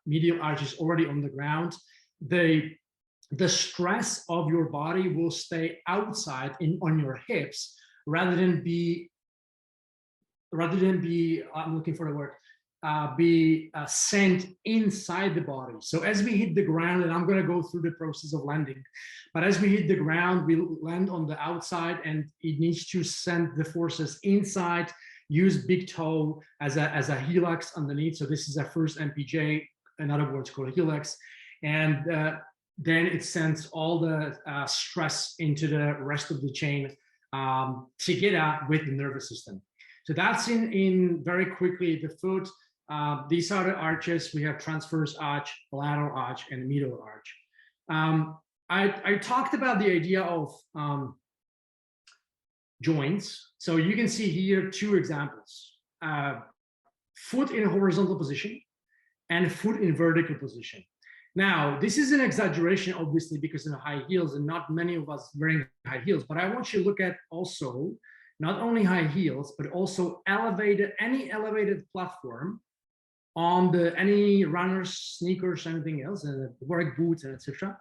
G: medial arch is already on the ground, the stress of your body will stay outside on your hips rather than be, I'm looking for the word, be sent inside the body. So as we hit the ground, and I'm going to go through the process of landing, but as we hit the ground, we land on the outside, and it needs to send the forces inside, use big toe as a helix underneath. So this is our first MPJ, in other words, called a helix. And then it sends all the stress into the rest of the chain to get out with the nervous system. So that's in very quickly the foot. These are the arches. We have transverse arch, lateral arch, and medial arch. I talked about the idea of joints. So you can see here 2 examples. Foot in horizontal position and foot in vertical position. Now, this is an exaggeration, obviously, because of the high heels, and not many of us wearing high heels, but I want you to look at also not only high heels, but also any elevated platform on any runners, sneakers, anything else, and work boots, and etc.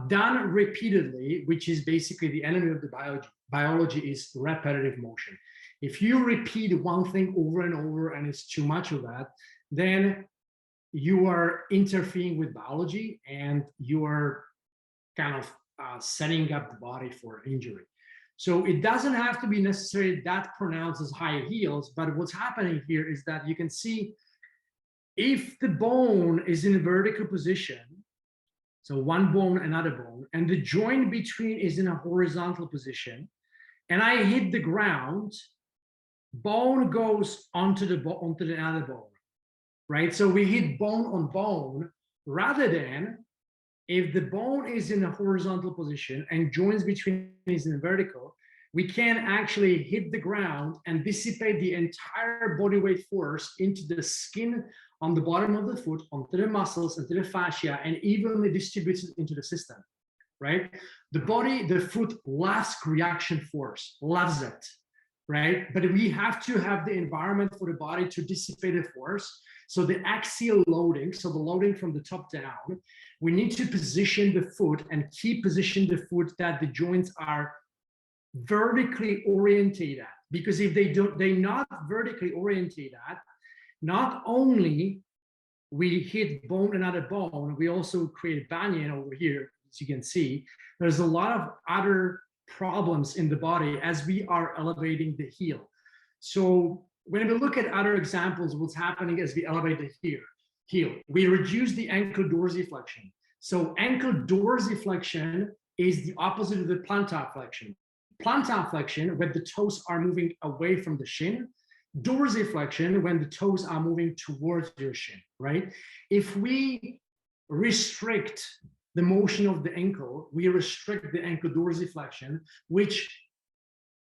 G: Done repeatedly, which is basically the enemy of the biology. Biology is repetitive motion. If you repeat one thing over and over and it's too much of that, then you are interfering with biology, and you are kind of setting up the body for injury. So it doesn't have to be necessarily that pronounced as high heels, but what's happening here is that you can see if the bone is in a vertical position, so one bone, another bone, and the joint between is in a horizontal position, and I hit the ground, bone goes onto the other bone. Right, so we hit bone on bone, rather than if the bone is in a horizontal position and joints between is in a vertical, we can actually hit the ground and dissipate the entire body weight force into the skin on the bottom of the foot, onto the muscles, into the fascia, and evenly distribute it into the system. Right, the foot loves reaction force, loves it. Right, but we have to have the environment for the body to dissipate the force. So the axial loading, so the loading from the top down, we need to position the foot and keep position the foot that the joints are vertically oriented at. Because if they're not vertically oriented at, not only we hit bone another bone, we also create banyan over here, as you can see. There's a lot of other problems in the body as we are elevating the heel. So when we look at other examples, what's happening as we elevate the heel, we reduce the ankle dorsiflexion. So ankle dorsiflexion is the opposite of the plantar flexion. Plantar flexion, when the toes are moving away from the shin. Dorsiflexion, when the toes are moving towards your shin, right? If we restrict the motion of the ankle, we restrict the ankle dorsiflexion, which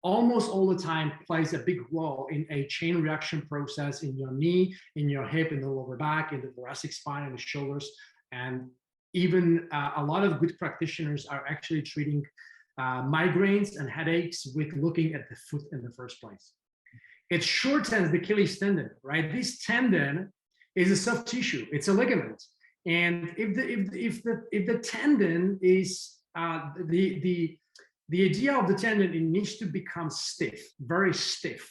G: almost all the time plays a big role in a chain reaction process in your knee, in your hip, in the lower back, in the thoracic spine, and the shoulders. And even a lot of good practitioners are actually treating migraines and headaches with looking at the foot in the first place. It shortens the Achilles tendon, right? This tendon is a soft tissue, it's a ligament. And if the tendon is the idea of the tendon, it needs to become stiff, very stiff.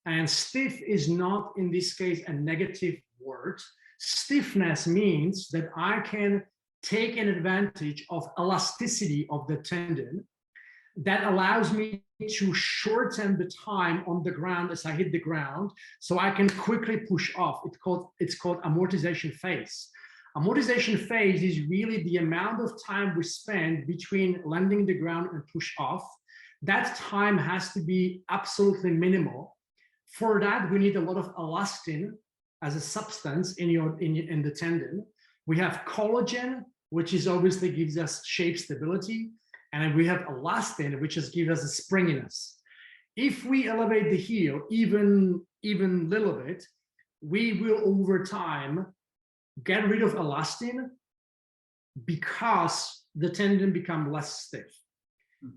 G: And stiff is not, in this case, a negative word. Stiffness means that I can take an advantage of elasticity of the tendon that allows me to shorten the time on the ground as I hit the ground, so I can quickly push off. It's called amortization phase. Amortization phase is really the amount of time we spend between landing the ground and push off. That time has to be absolutely minimal. For that, we need a lot of elastin as a substance in the tendon. We have collagen, which is obviously gives us shape stability, and then we have elastin, which just gives us a springiness. If we elevate the heel even a little bit, we will over time get rid of elastin because the tendon becomes less stiff.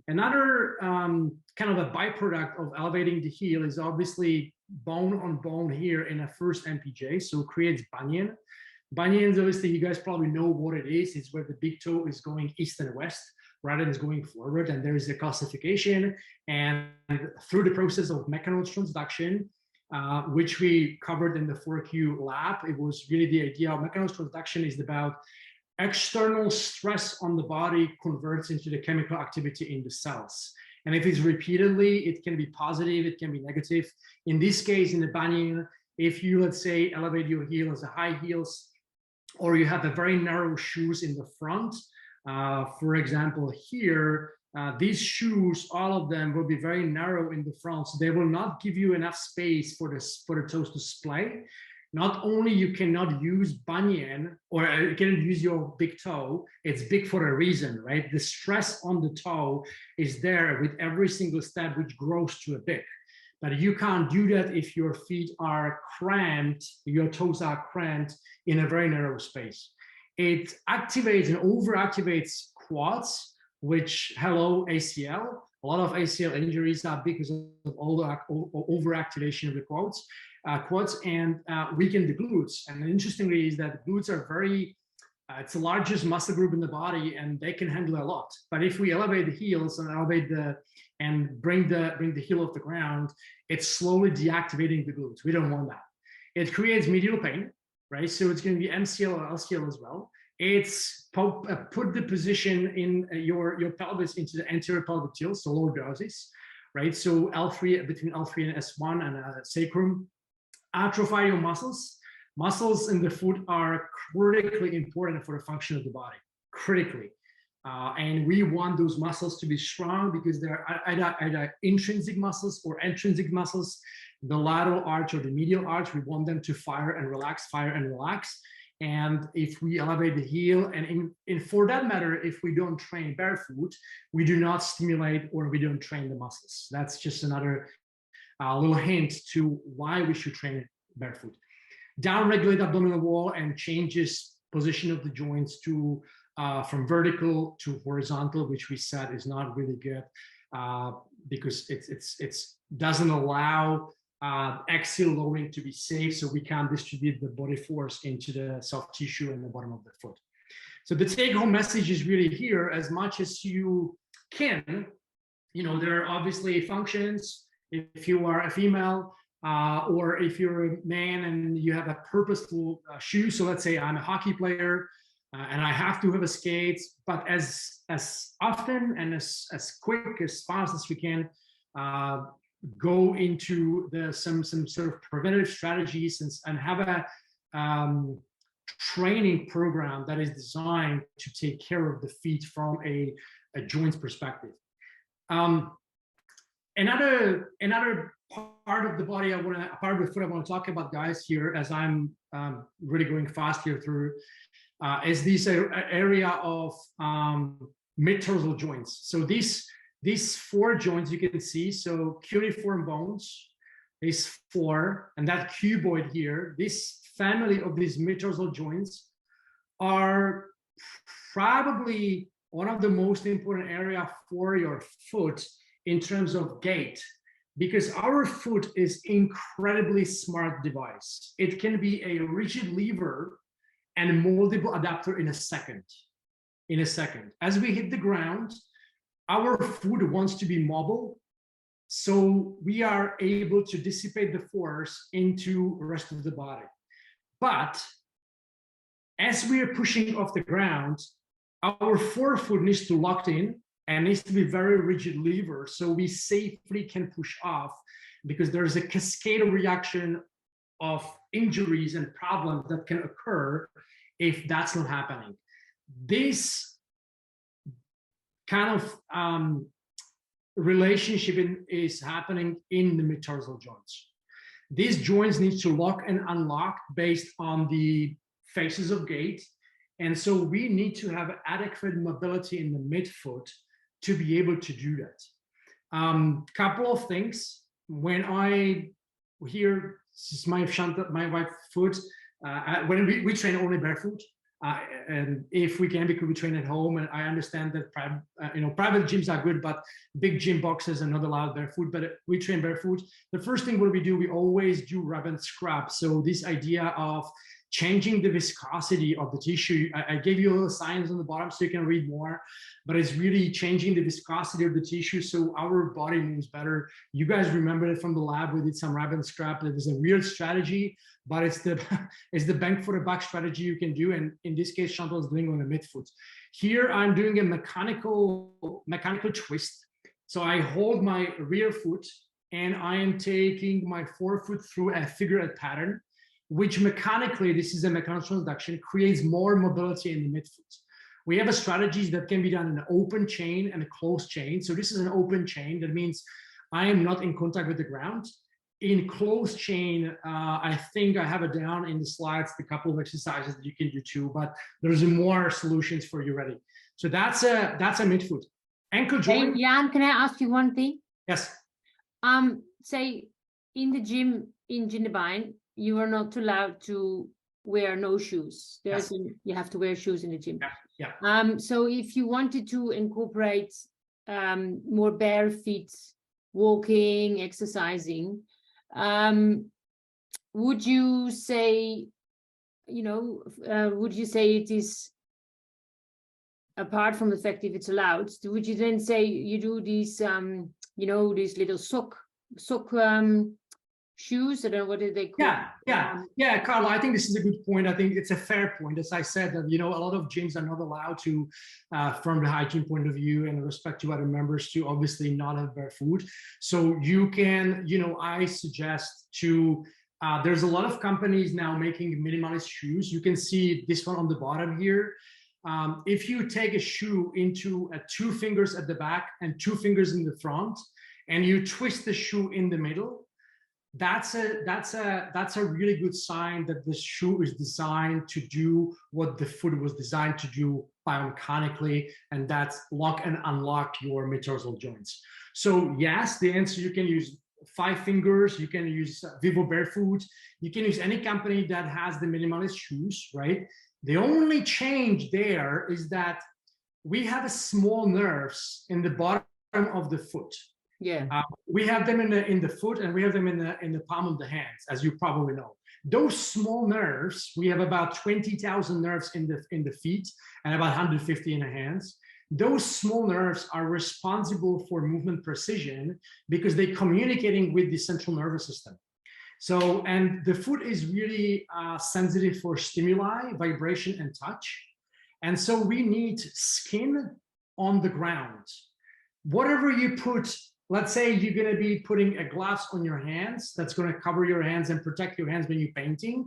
G: Another kind of a byproduct of elevating the heel is obviously bone on bone here in a first MPJ, so it creates banyan. Banyan is obviously, you guys probably know what it is. It's where the big toe is going east and west rather than going forward, and there is a calcification. And through the process of mechanism transduction, which we covered in the 4Q lab. It was really the idea of mechanotransduction is about external stress on the body converts into the chemical activity in the cells. And if it's repeatedly, it can be positive, it can be negative. In this case, in the banyan, if you, let's say, elevate your heel as a high heels, or you have a very narrow shoes in the front, for example, here, these shoes, all of them will be very narrow in the front, so they will not give you enough space for the toes to splay. Not only you cannot use banyan, or you cannot use your big toe, it's big for a reason, right? The stress on the toe is there with every single step, which grows to a big. But you can't do that if your feet are cramped, your toes are cramped in a very narrow space. It activates and overactivates quads, which, hello, ACL. A lot of ACL injuries are because of all the overactivation of the quads and weaken the glutes. And interestingly is that glutes are very, it's the largest muscle group in the body and they can handle a lot. But if we elevate the heels and bring the heel off the ground, it's slowly deactivating the glutes. We don't want that. It creates medial pain, right? So it's going to be MCL or LCL as well. It's put the position in your pelvis into the anterior pelvic tilt, so lordosis, right? So L3, between L3 and S1 and sacrum. Atrophy your muscles. Muscles in the foot are critically important for the function of the body, critically. And we want those muscles to be strong because they're either intrinsic muscles or extrinsic muscles. The lateral arch or the medial arch, we want them to fire and relax. And if we elevate the heel, and for that matter, if we don't train barefoot, we do not stimulate or we don't train the muscles. That's just another little hint to why we should train barefoot. Down-regulate abdominal wall and changes position of the joints to from vertical to horizontal, which we said is not really good because it doesn't allow axial loading to be safe, so we can't distribute the body force into the soft tissue in the bottom of the foot. So the take-home message is really here, as much as you can, there are obviously functions. If you are a female or if you're a man and you have a purposeful shoe, so let's say I'm a hockey player and I have to have a skates, but as often and as quick, as fast as we can, go into some sort of preventative strategies and have a training program that is designed to take care of the feet from a joints perspective. Another part of the body part of the foot I want to talk about, guys, here, as I'm really going fast here through, is this area of mid-tarsal joints. So these four joints you can see, so cuneiform bones, these four, and that cuboid here, this family of these mid-tarsal joints are probably one of the most important area for your foot in terms of gait, because our foot is incredibly smart device. It can be a rigid lever and a moldable adapter in a second. As we hit the ground, our foot wants to be mobile, so we are able to dissipate the force into the rest of the body. But as we are pushing off the ground, our forefoot needs to lock in and needs to be very rigid lever, so we safely can push off, because there's a cascade reaction of injuries and problems that can occur if that's not happening. This kind of relationship is happening in the mid-tarsal joints. These joints need to lock and unlock based on the phases of gait, and so we need to have adequate mobility in the midfoot to be able to do that. Couple of things. When I hear, this is my wife's foot, when we train only barefoot, and if we can, because we train at home, and I understand that private gyms are good, but big gym boxes are not allowed barefoot, but we train barefoot. The first thing what we do, we always do rub and scrub. So this idea of changing the viscosity of the tissue. I gave you a little science on the bottom so you can read more, but it's really changing the viscosity of the tissue so our body moves better. You guys remember it from the lab. We did some rabbit scrap. It was a weird strategy, but it's the bang for the buck strategy you can do. And in this case, Chantal is doing on the midfoot. Here, I'm doing a mechanical twist. So I hold my rear foot and I am taking my forefoot through a figure-8 pattern, which mechanically, this is a mechanical transduction, creates more mobility in the midfoot. We have a strategies that can be done in an open chain and a closed chain. So this is an open chain. That means I am not in contact with the ground. In closed chain, I think I have it down in the slides, the couple of exercises that you can do too, but there's more solutions for you ready. So that's a midfoot. Ankle joint.
E: Hey, Jan, can I ask you one thing?
G: Yes.
E: Say in the gym in Jinnebine, you are not allowed to wear no shoes. You have to wear shoes in the gym.
G: Yeah.
E: So if you wanted to incorporate more bare feet walking, exercising, would you say, would you say it is, apart from the fact if it's allowed, would you then say you do these, these little sock shoes? I don't know, what did they call?
G: Yeah, Carla, I think this is a good point. I think it's a fair point. As I said, that a lot of gyms are not allowed to, from the hygiene point of view and respect to other members, to obviously not have barefoot. So you can, I suggest to, there's a lot of companies now making minimalist shoes. You can see this one on the bottom here. If you take a shoe into 2 fingers at the back and 2 fingers in the front, and you twist the shoe in the middle, that's a really good sign that the shoe is designed to do what the foot was designed to do biomechanically, and that's lock and unlock your metatarsal joints. So yes, the answer, you can use 5 fingers, you can use Vivo Barefoot, you can use any company that has the minimalist shoes, right? The only change there is that we have small nerves in the bottom of the foot.
E: Yeah.
G: We have them in the foot, and we have them in the palm of the hands, as you probably know. Those small nerves, we have about 20,000 nerves in the feet and about 150 in the hands. Those small nerves are responsible for movement precision because they're communicating with the central nervous system. So, and the foot is really sensitive for stimuli, vibration, and touch. And so we need skin on the ground. Whatever you put, let's say you're going to be putting a glass on your hands, that's going to cover your hands and protect your hands when you're painting.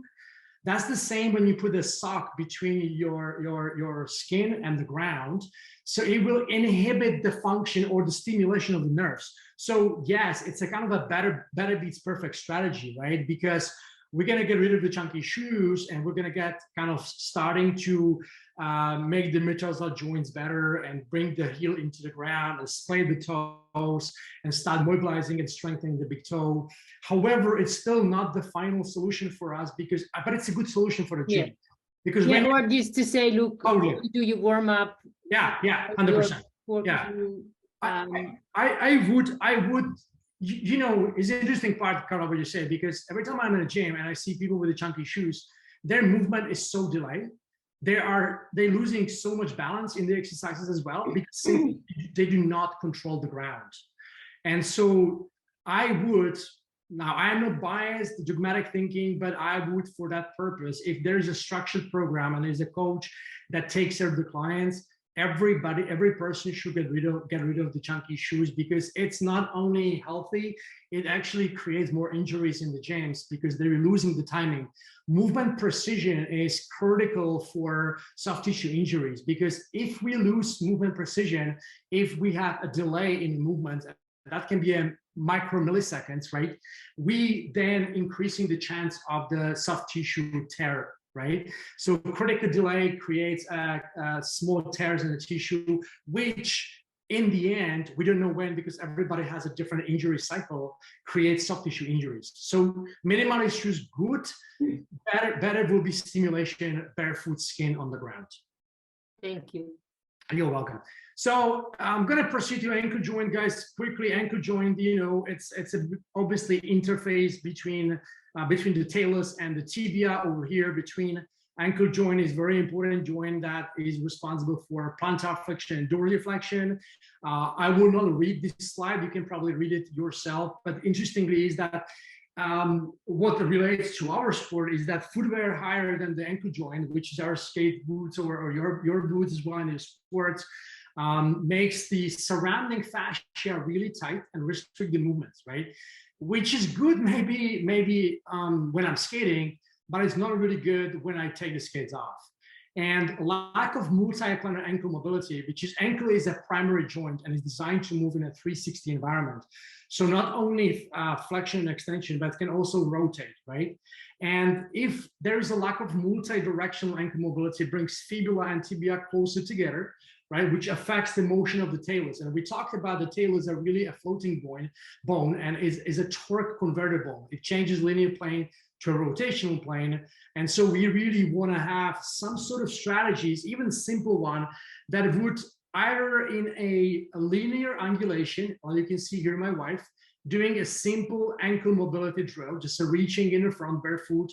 G: That's the same when you put a sock between your skin and the ground. So it will inhibit the function or the stimulation of the nerves. So yes, it's a kind of a better beats perfect strategy, right? Because we're going to get rid of the chunky shoes, and we're going to get kind of starting to make the metatarsal joints better and bring the heel into the ground and splay the toes and start mobilizing and strengthening the big toe. However, it's still not the final solution for us but it's a good solution for the gym.
E: Yeah.
G: Because
E: or just to say, look, do you warm up?
G: Yeah, 100%. Yeah. I would, it's an interesting part, Carla, what you say, because every time I'm in a gym and I see people with the chunky shoes, their movement is so delayed. They're losing so much balance in the exercises as well, because they do not control the ground. And so I would, now I'm not biased, dogmatic thinking, but I would, for that purpose, if there's a structured program and there's a coach that takes care of the clients, every person should get rid of the chunky shoes, because it's not only healthy, it actually creates more injuries in the gyms because they're losing the timing. Movement precision is critical for soft tissue injuries, because if we lose movement precision, if we have a delay in movement, that can be a micromilliseconds, right? We then increasing the chance of the soft tissue tear, right? So critical delay creates small tears in the tissue, which in the end, we don't know when, because everybody has a different injury cycle, creates soft tissue injuries. So minimalist shoes, good. Better will be stimulation, barefoot skin on the ground.
E: Thank you.
G: You're welcome. So I'm going to proceed to ankle joint, guys. Quickly, ankle joint. You know, it's obviously interface between the talus and the tibia over here. Between ankle joint is very important joint that is responsible for plantar flexion and dorsiflexion. I will not read this slide. You can probably read it yourself. But interestingly, is that what relates to our sport is that footwear higher than the ankle joint, which is our skate boots or your boots as well in your sports, makes the surrounding fascia really tight and restrict the movements, right? Which is good maybe when I'm skating, but it's not really good when I take the skates off. And lack of multi-plantar ankle mobility, which is ankle is a primary joint and is designed to move in a 360 environment. So not only flexion and extension, but can also rotate, right? And if there is a lack of multi-directional ankle mobility, it brings fibula and tibia closer together, right? Which affects the motion of the talus. And we talked about the talus are really a floating bone and is a torque converter bone. It changes linear plane to a rotational plane. And so we really want to have some sort of strategies, even simple one, that would either in a linear ungulation, or you can see here my wife, doing a simple ankle mobility drill, just reaching in the front barefoot.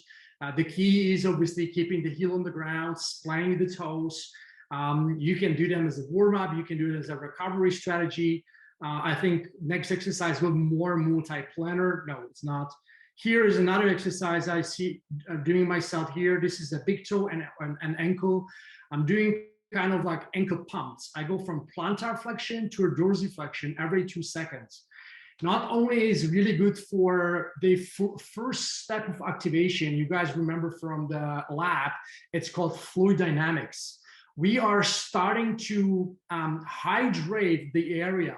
G: The key is obviously keeping the heel on the ground, splaying the toes. You can do them as a warm-up, you can do it as a recovery strategy. I think next exercise will be more multi-planar. No, it's not. Here is another exercise I see doing myself here. This is a big toe and an ankle. I'm doing kind of like ankle pumps. I go from plantar flexion to a dorsiflexion every 2 seconds. Not only is really good for the first step of activation, you guys remember from the lab, it's called fluid dynamics. We are starting to hydrate the area.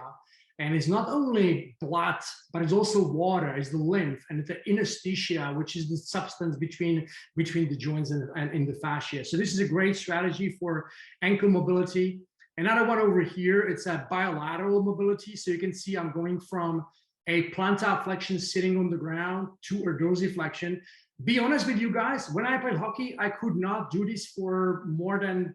G: And it's not only blood, but it's also water, it's the lymph, and it's the anesthesia, which is the substance between the joints and in the fascia. So this is a great strategy for ankle mobility. Another one over here, it's a bilateral mobility. So you can see I'm going from a plantar flexion sitting on the ground to a dorsiflexion. Be honest with you guys, when I played hockey, I could not do this for more than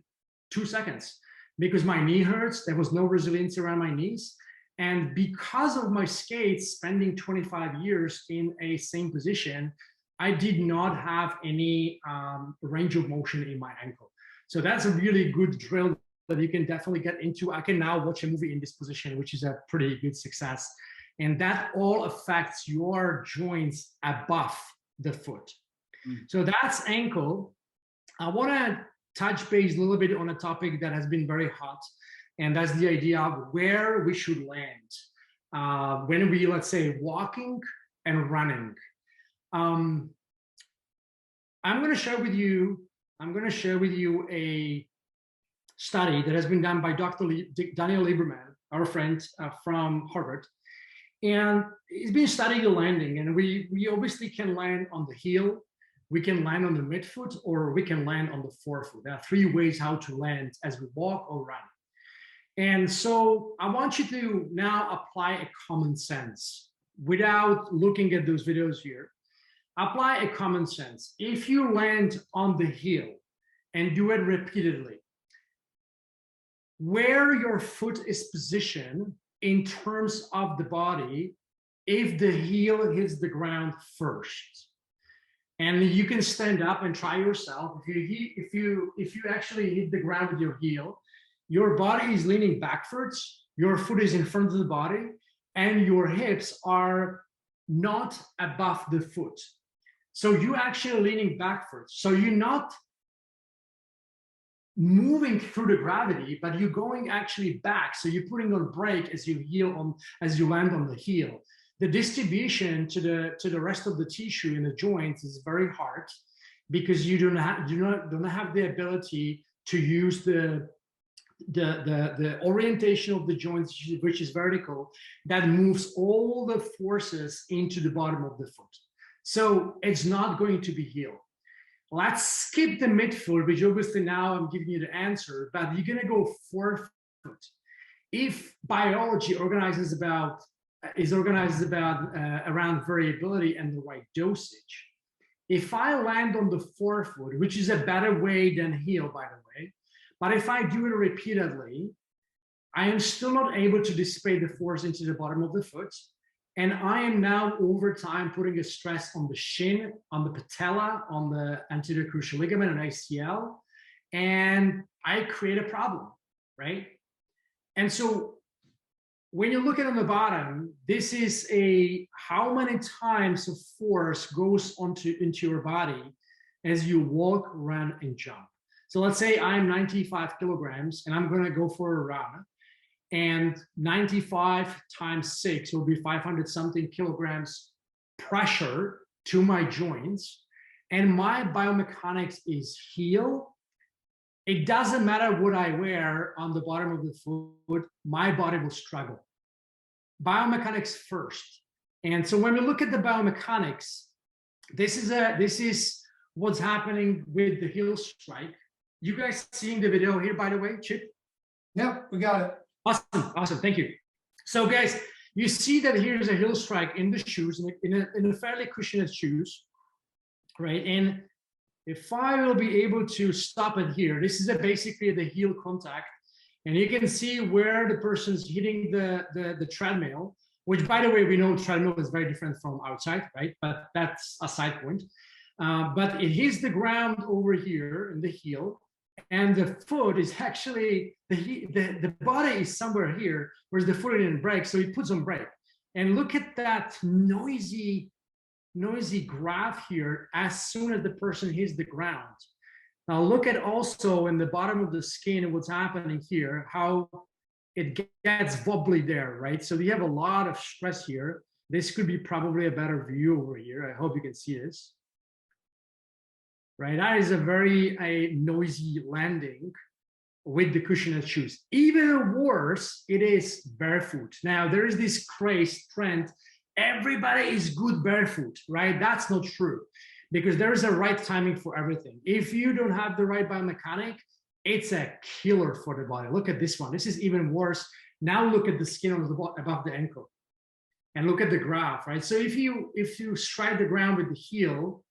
G: 2 seconds because my knee hurts. There was no resilience around my knees. And because of my skates spending 25 years in a same position, I did not have any range of motion in my ankle. So that's a really good drill that you can definitely get into. I can now watch a movie in this position, which is a pretty good success. And that all affects your joints above the foot. So that's ankle. I want to touch base a little bit on a topic that has been very hot. And that's the idea of where we should land when we, let's say, walking and running. I'm going to share with you a study that has been done by Dr. Daniel Lieberman, our friend from Harvard. And he's been studying the landing, and we obviously can land on the heel, we can land on the midfoot, or we can land on the forefoot. There are 3 ways how to land as we walk or run. And so I want you to now apply a common sense without looking at those videos here. Apply a common sense. If you land on the heel and do it repeatedly, where your foot is positioned in terms of the body, if the heel hits the ground first. And you can stand up and try yourself. If you actually hit the ground with your heel, your body is leaning backwards, your foot is in front of the body, and your hips are not above the foot. So you're actually leaning backwards. So you're not moving through the gravity, but you're going actually back. So you're putting on brake as you land on the heel. The distribution to the rest of the tissue in the joints is very hard because you don't have the ability to use the orientation of the joints, which is vertical, that moves all the forces into the bottom of the foot. So it's not going to be heel. Let's skip the midfoot, which obviously now I'm giving you the answer, but you're gonna go forefoot. If biology is organized about around variability and the right dosage, if I land on the forefoot, which is a better way than heel, by the way, But if I do it repeatedly, I am still not able to dissipate the force into the bottom of the foot. And I am now over time putting a stress on the shin, on the patella, on the anterior cruciate ligament and ACL. And I create a problem, right? And so when you look at it on the bottom, this is how many times of force goes into your body as you walk, run, and jump. So let's say I'm 95 kilograms and I'm going to go for a run. And 95 times 6 will be 500 something kilograms pressure to my joints. And my biomechanics is heel. It doesn't matter what I wear on the bottom of the foot, my body will struggle. Biomechanics first. And so when we look at the biomechanics, this is what's happening with the heel strike. You guys seeing the video here, by the way, Chip?
A: Yeah, we got it.
G: Awesome, thank you. So guys, you see that here's a heel strike in the shoes, in a fairly cushioned shoes, right? And if I will be able to stop it here, this is basically the heel contact, and you can see where the person's hitting the treadmill, which by the way, we know treadmill is very different from outside, right? But that's a side point. But it hits the ground over here in the heel, and the foot is actually, the body is somewhere here, whereas the foot didn't break, so it puts on brake. And look at that noisy graph here as soon as the person hits the ground. Now look at also in the bottom of the skin what's happening here, how it gets wobbly there, right? So we have a lot of stress here. This could be probably a better view over here. I hope you can see this. Right, that is a very noisy landing with the cushioned shoes. Even worse, it is barefoot. Now, there is this crazy trend. Everybody is good barefoot, right? That's not true, because there is a right timing for everything. If you don't have the right biomechanic, it's a killer for the body. Look at this one. This is even worse. Now look at the skin on the above the ankle, and look at the graph, right? So if you strike the ground with the heel,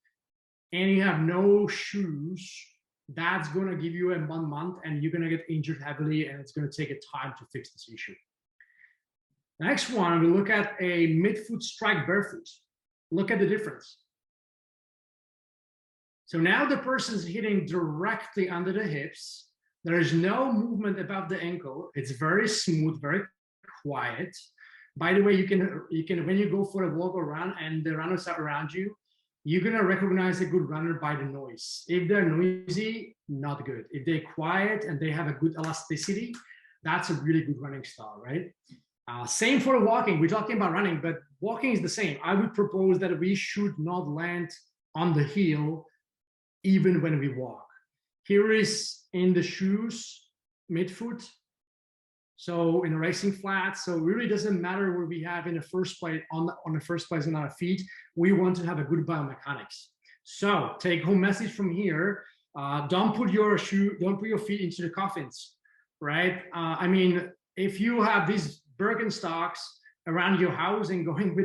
G: and you have no shoes, that's going to give you a 1 month and you're going to get injured heavily, and it's going to take a time to fix this issue. The next one, we look at a midfoot strike barefoot. Look at the difference. So now the person's hitting directly under the hips. There is no movement above the ankle. It's very smooth, very quiet. By the way, you can when you go for a walk or run and the runners are around you, you're going to recognize a good runner by the noise. If they're noisy, not good. If they're quiet and they have a good elasticity, that's a really good running style, right? Same for walking. We're talking about running, but walking is the same. I would propose that we should not land on the heel even when we walk. Here is in the shoes, midfoot. So in a racing flat, so it really doesn't matter where we have in the first place on the first place on our feet. We want to have a good biomechanics. So take home message from here: don't put your feet into the coffins, right? I mean, if you have these Birkenstocks around your house and going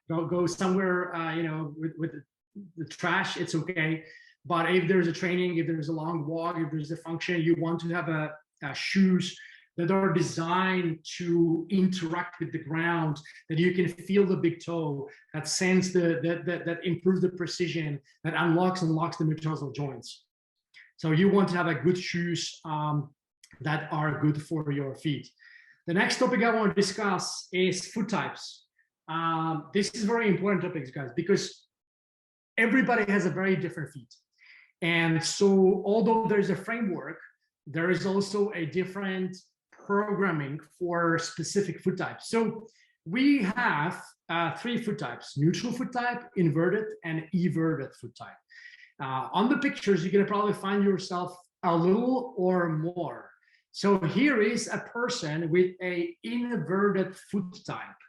G: go somewhere, with the trash, it's okay. But if there's a training, if there's a long walk, if there's a function, you want to have a shoes that are designed to interact with the ground, that you can feel the big toe, that sense that improves the precision, that unlocks and locks the metatarsal joints. So you want to have a good shoes that are good for your feet. The next topic I want to discuss is foot types. This is very important topic, guys, because everybody has a very different feet. And so although there's a framework, there is also a different programming for specific foot types. So we have 3 foot types: neutral foot type, inverted, and everted foot type. On the pictures, you're going to probably find yourself a little or more. So here is a person with a inverted foot type.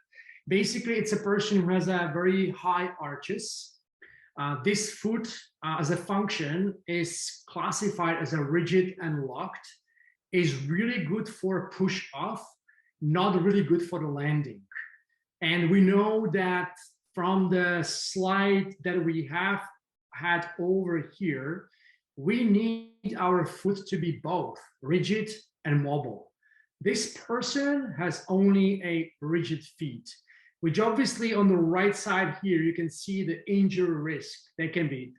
G: Basically, it's a person who has a very high arches. This foot as a function is classified as a rigid and locked, is really good for push off, not really good for the landing. And we know that from the slide that we have had over here, we need our foot to be both rigid and mobile. This person has only a rigid feet, which obviously on the right side here, you can see the injury risk. They can be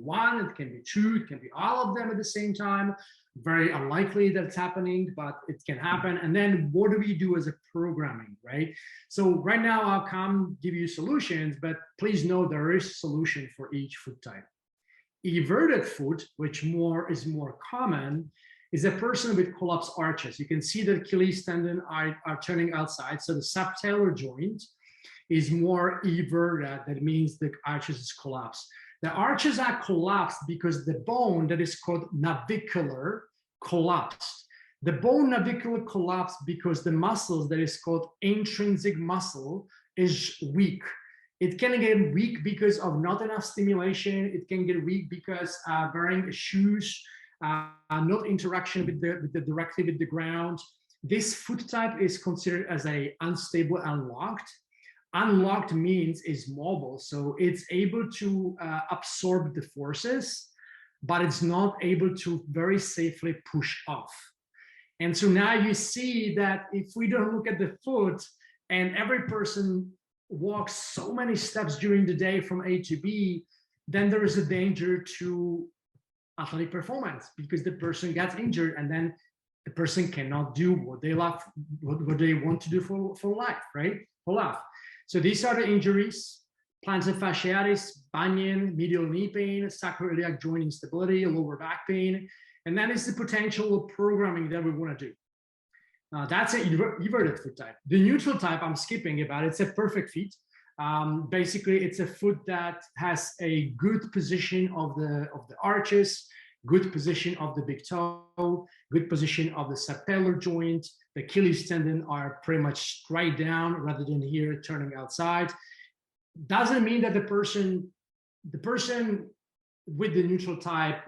G: one, it can be two, it can be all of them at the same time. Very unlikely that's happening, but it can happen. And then what do we do as a programming, right? So right now I'll come give you solutions, but please know there is solution for each foot type. Everted foot, which is more common, is a person with collapsed arches. You can see the Achilles tendon are turning outside. So the subtalar joint is more everted. That means the arches is collapsed. The arches are collapsed because the bone that is called navicular collapsed. The bone navicular collapsed because the muscles that is called intrinsic muscle is weak. It can get weak because of not enough stimulation. It can get weak because wearing shoes, not interaction with directly with the ground. This foot type is considered as a unstable unlocked. Unlocked means is mobile, so it's able to absorb the forces, but it's not able to very safely push off. And so now you see that if we don't look at the foot, and every person walks so many steps during the day from A to B, then there is a danger to athletic performance because the person gets injured and then the person cannot do what they love, what they want to do for life, right? For life. So these are the injuries: plantar fasciitis, bunion, medial knee pain, sacroiliac joint instability, lower back pain, and that is the potential of programming that we want to do. That's an everted foot type. The neutral type, I'm skipping about. It's a perfect feet. Basically, it's a foot that has a good position of the arches, good position of the big toe, good position of the subtalar joint. The Achilles tendon are pretty much straight down rather than here turning outside. Doesn't mean that the person with the neutral type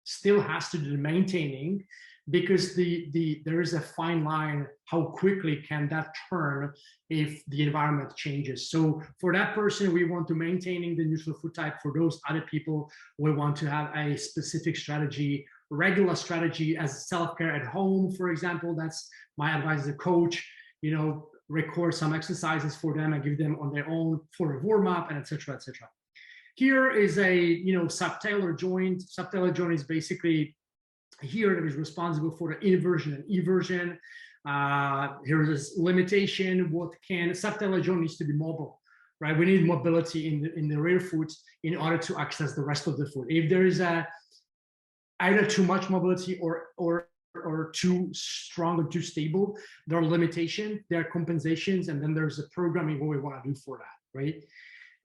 G: still has to do the maintaining, because there is a fine line how quickly can that turn if the environment changes. So for that person, we want to maintaining the neutral foot type. For those other people, we want to have a specific strategy, regular strategy as self-care at home, for example. That's my advice as a coach, record some exercises for them and give them on their own for a warm-up, and etc., etc. Here is a subtalar joint. Subtalar joint is basically here that is responsible for the inversion and eversion. Here is limitation. Subtalar joint needs to be mobile, right? We need mobility in the rear foot in order to access the rest of the foot. If there is either too much mobility or too strong or too stable, there are limitations, there are compensations, and then there's a programming what we want to do for that, right?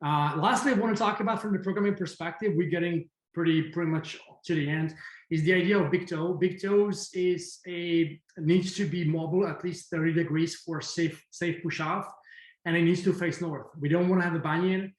G: Lastly, I want to talk about from the programming perspective, we're getting pretty much to the end, is the idea of big toe. Big toes needs to be mobile at least 30 degrees for safe push off, and it needs to face north. We don't want to have a bunion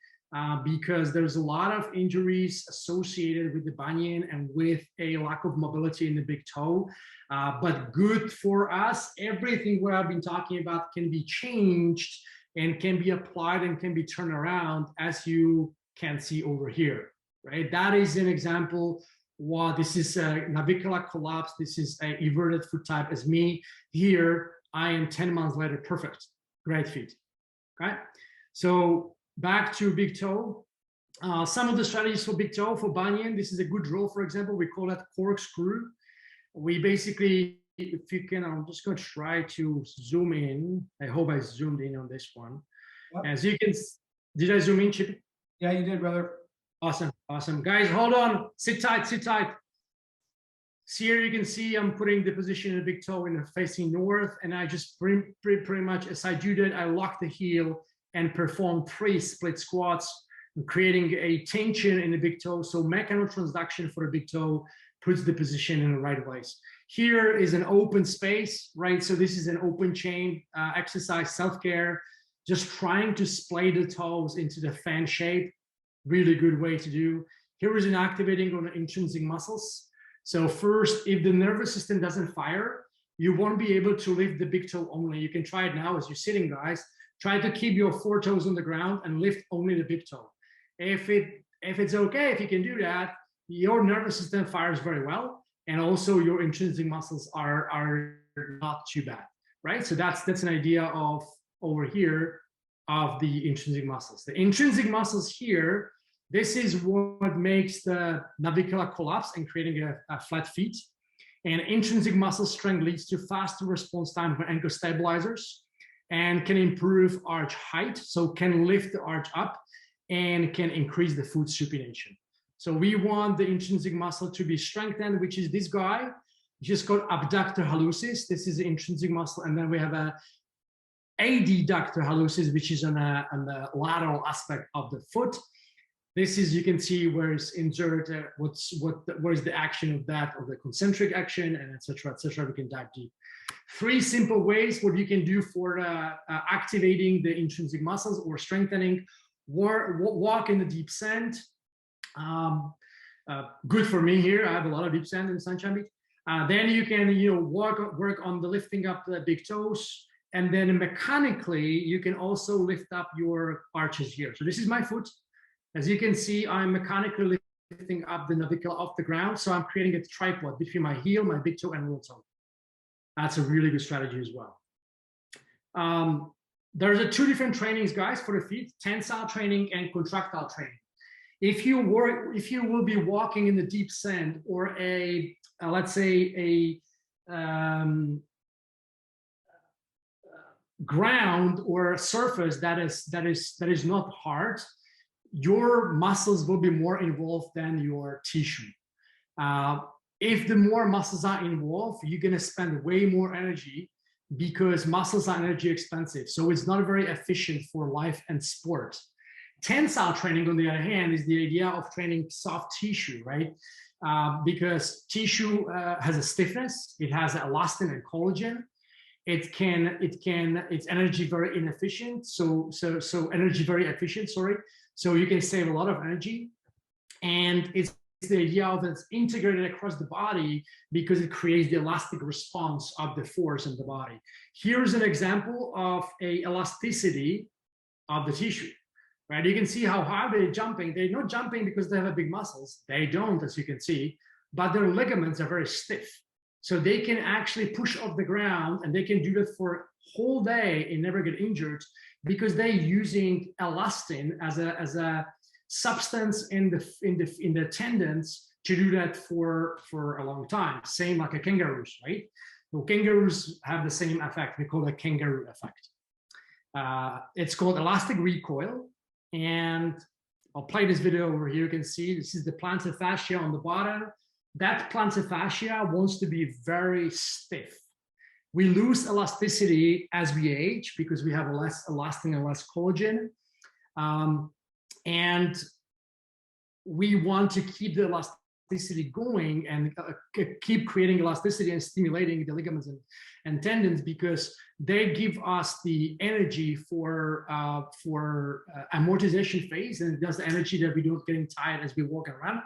G: because there's a lot of injuries associated with the bunion and with a lack of mobility in the big toe. But good for us, everything what I've been talking about can be changed and can be applied and can be turned around, as you can see over here, right? That is an example. Wow, this is a navicular collapse. This is a everted foot type as me. Here, I am 10 months later, perfect, great feet, okay? So back to big toe. Some of the strategies for big toe, for bunion, this is a good drill, for example, we call that corkscrew. We basically, if you can, I'm just going to try to zoom in. I hope I zoomed in on this one. Yep. As you can, did I zoom in, Chip?
A: Yeah, you did, brother. Awesome,
G: awesome. Guys, hold on, sit tight, sit tight. So here you can see I'm putting the position of the big toe in facing north, and I just pretty much, as I do that, I lock the heel and perform 3 split squats, creating a tension in the big toe. So mechanotransduction for the big toe puts the position in the right place. Here is an open space, right? So this is an open chain exercise, self-care, just trying to splay the toes into the fan shape. Really good way to do. Here is an activating on the intrinsic muscles. So first, if the nervous system doesn't fire, you won't be able to lift the big toe only. You can try it now as you're sitting, guys. Try to keep your 4 toes on the ground and lift only the big toe. If it's okay, if you can do that, your nervous system fires very well, and also your intrinsic muscles are not too bad, right? So that's an idea of over here of the intrinsic muscles. The intrinsic muscles here, this is what makes the navicular collapse and creating a flat feet. And intrinsic muscle strength leads to faster response time for ankle stabilizers and can improve arch height, so can lift the arch up and can increase the foot supination. So we want the intrinsic muscle to be strengthened, which is this guy, just called abductor hallucis. This is the intrinsic muscle. And then we have a adductor hallucis, which is on the lateral aspect of the foot. This is, you can see where it's inserted, where is the action of that, of the concentric action, and et cetera, we can dive deep. 3 simple ways what you can do for activating the intrinsic muscles or strengthening. Walk in the deep sand. Good for me here. I have a lot of deep sand in Sunshine Beach. Then you can, work on the lifting up the big toes. And then mechanically, you can also lift up your arches here. So this is my foot. As you can see, I'm mechanically lifting up the navicular off the ground. So I'm creating a tripod between my heel, my big toe, and little toe. That's a really good strategy as well. There's 2 different trainings, guys, for the feet: tensile training and contractile training. If you will be walking in the deep sand or let's say ground or a surface that is not hard, your muscles will be more involved than your tissue. If the more muscles are involved, you're going to spend way more energy because muscles are energy expensive. So it's not very efficient for life and sport. Tensile training, on the other hand, is the idea of training soft tissue, right? Because tissue has a stiffness, it has elastin and collagen. It's energy very inefficient. So energy very efficient, sorry. So you can save a lot of energy. And it's the idea of it's integrated across the body because it creates the elastic response of the force in the body. Here's an example of a elasticity of the tissue, right? You can see how hard they're jumping. They're not jumping because they have a big muscles. They don't, as you can see, but their ligaments are very stiff. So they can actually push off the ground, and they can do that for a whole day and never get injured because they're using elastin as a substance in the tendons to do that for a long time. Same like a kangaroos, right? So kangaroos have the same effect. We call it kangaroo effect. It's called elastic recoil. And I'll play this video over here. You can see this is the plantar fascia on the bottom. That plantar fascia wants to be very stiff. We lose elasticity as we age because we have less elastin and less collagen. And we want to keep the elasticity going and keep creating elasticity and stimulating the ligaments and tendons because they give us the energy for amortization phase, and it does the energy that we don't getting tired as we walk around.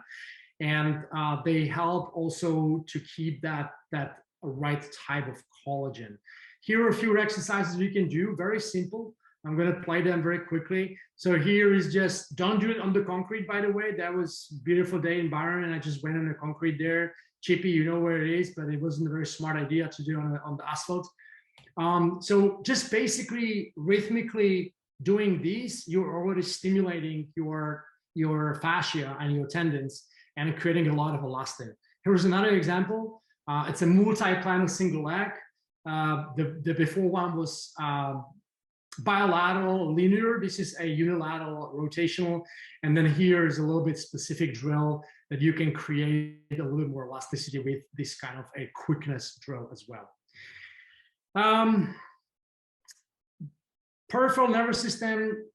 G: And they help also to keep that right type of collagen. Here are a few exercises we can do, very simple. I'm going to play them very quickly. So here is just, don't do it on the concrete, by the way. That was a beautiful day in Byron, and I just went on the concrete there. Chippy, you know where it is, but it wasn't a very smart idea to do on the asphalt. So just basically rhythmically doing these, you're already stimulating your fascia and your tendons and creating a lot of elastin. Here's another example. It's a multi-planar single leg. The before one was bilateral linear. This is a unilateral rotational. And then here is a little bit specific drill that you can create a little bit more elasticity with this kind of a quickness drill as well. Peripheral nervous system,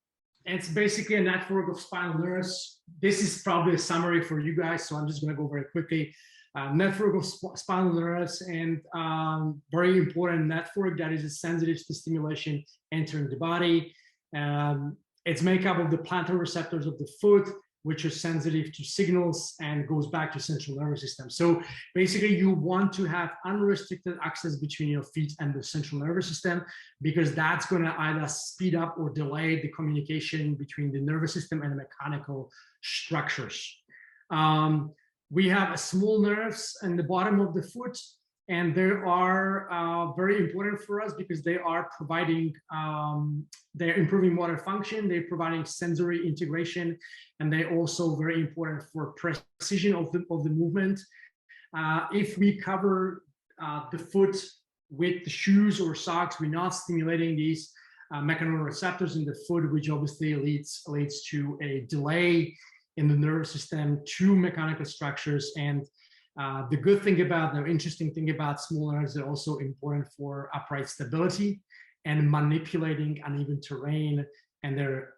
G: it's basically a network of spinal nerves. This is probably a summary for you guys, so I'm just going to go very quickly. Network of spinal nerves, and very important network that is sensitive to stimulation entering the body. It's made up of the plantar receptors of the foot, which are sensitive to signals and goes back to central nervous system. So basically you want to have unrestricted access between your feet and the central nervous system, because that's going to either speed up or delay the communication between the nervous system and the mechanical structures. We have small nerves in the bottom of the foot, and they are very important for us because they are providing, they're improving motor function, they're providing sensory integration, and they're also very important for precision of the movement. If we cover the foot with the shoes or socks, we're not stimulating these mechanoreceptors in the foot, which obviously leads to a delay in the nervous system to mechanical structures. And the good thing about, the interesting thing about small nerves, they're also important for upright stability and manipulating uneven terrain, and they're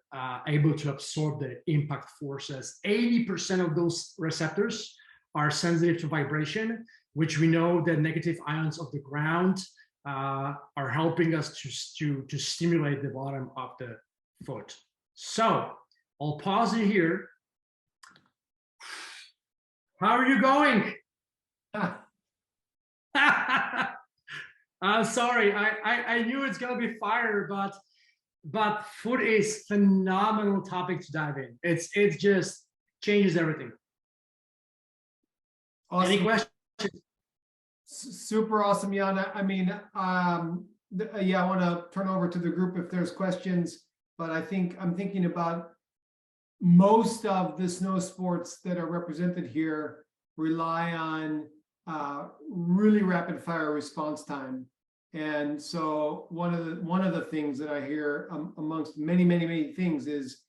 G: able to absorb the impact forces. 80% of those receptors are sensitive to vibration, which we know that negative ions of the ground are helping us to stimulate the bottom of the foot. So I'll pause it here. How are you going? I'm sorry, I knew it's gonna be fire, but food is phenomenal topic to dive in. It just changes everything.
A: Awesome.
G: Any questions?
A: Super awesome, Jan. I mean, yeah, I want to turn over to the group if there's questions, but I'm thinking about most of the snow sports that are represented here rely on really rapid fire response time. And so one of the things that I hear amongst many things is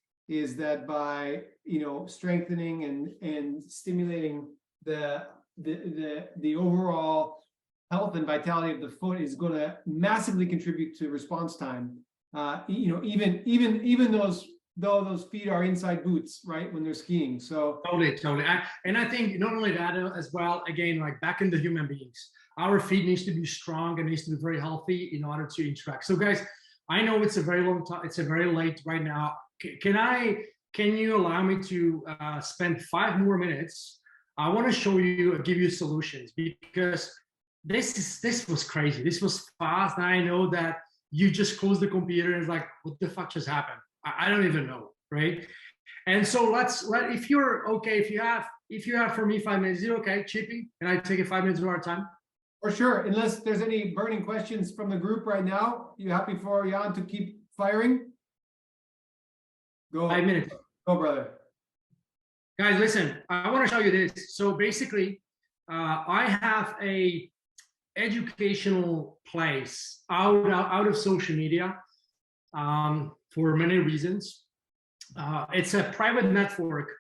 A: that by, you know, strengthening and stimulating the overall health and vitality of the foot is going to massively contribute to response time. You know, even though those feet are inside boots, right, when they're skiing. So
G: Totally. And I think not only that as well, again, like back in the human beings, our feet needs to be strong and needs to be very healthy in order to interact. So guys, I know it's a very long time, it's a very late right now. Can you allow me to spend 5 more minutes? I want to show you, give you solutions, because this was crazy. This was fast. And I know that you just close the computer and it's like, what the fuck just happened? I don't even know, right? And so if you're okay, if you have for me 5 minutes, is it okay, Chippy? Can I take 5 minutes of our time?
A: for sure, unless there's any burning questions from the group right now, you happy for Jan to keep firing? Go.
G: 5 minutes.
A: Go, brother.
G: Guys, listen, I want to show you this. So basically, I have a educational place out of social media for many reasons. It's a private network,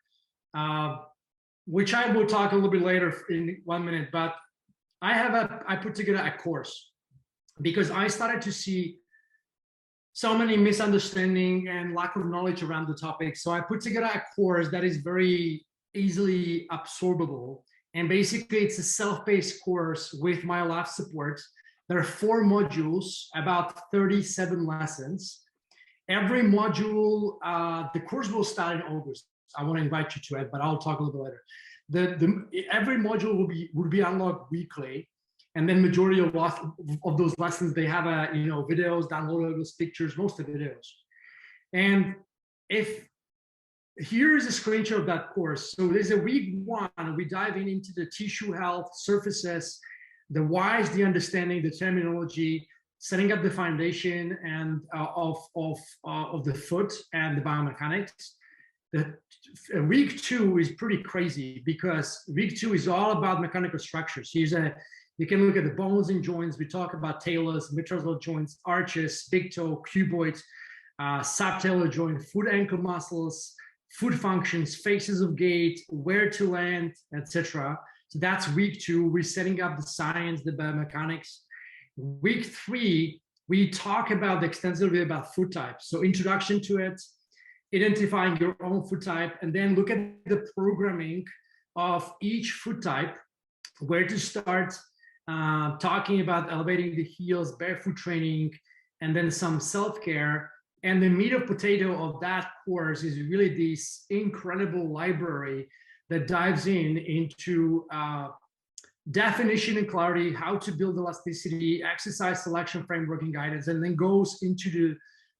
G: which I will talk a little bit later in 1 minute, but I put together a course because I started to see so many misunderstanding and lack of knowledge around the topic. So I put together a course that is very easily absorbable. And basically it's a self-paced course with my live support. There are 4 modules, about 37 lessons. Every module, the course will start in August. I want to invite you to it, but I'll talk a little bit later. Every module will be unlocked weekly, and then majority of those lessons, they have videos, downloadables, pictures, most of the videos. And here is a screenshot of that course. So there's a week 1, we dive into the tissue health, surfaces, the whys, the understanding, the terminology, setting up the foundation and of the foot and the biomechanics. Week 2 is pretty crazy because week 2 is all about mechanical structures. You can look at the bones and joints. We talk about talus, metatarsal joints, arches, big toe, cuboid, subtalar joint, foot ankle muscles, foot functions, phases of gait, where to land, etc. So that's week 2. We're setting up the science, the biomechanics. Week 3, we talk about extensively about foot types. So introduction to it, identifying your own foot type, and then look at the programming of each foot type, where to start, talking about elevating the heels, barefoot training, and then some self-care. And the meat of potato of that course is really this incredible library that dives into definition and clarity, how to build elasticity, exercise selection, framework, and guidance, and then goes into the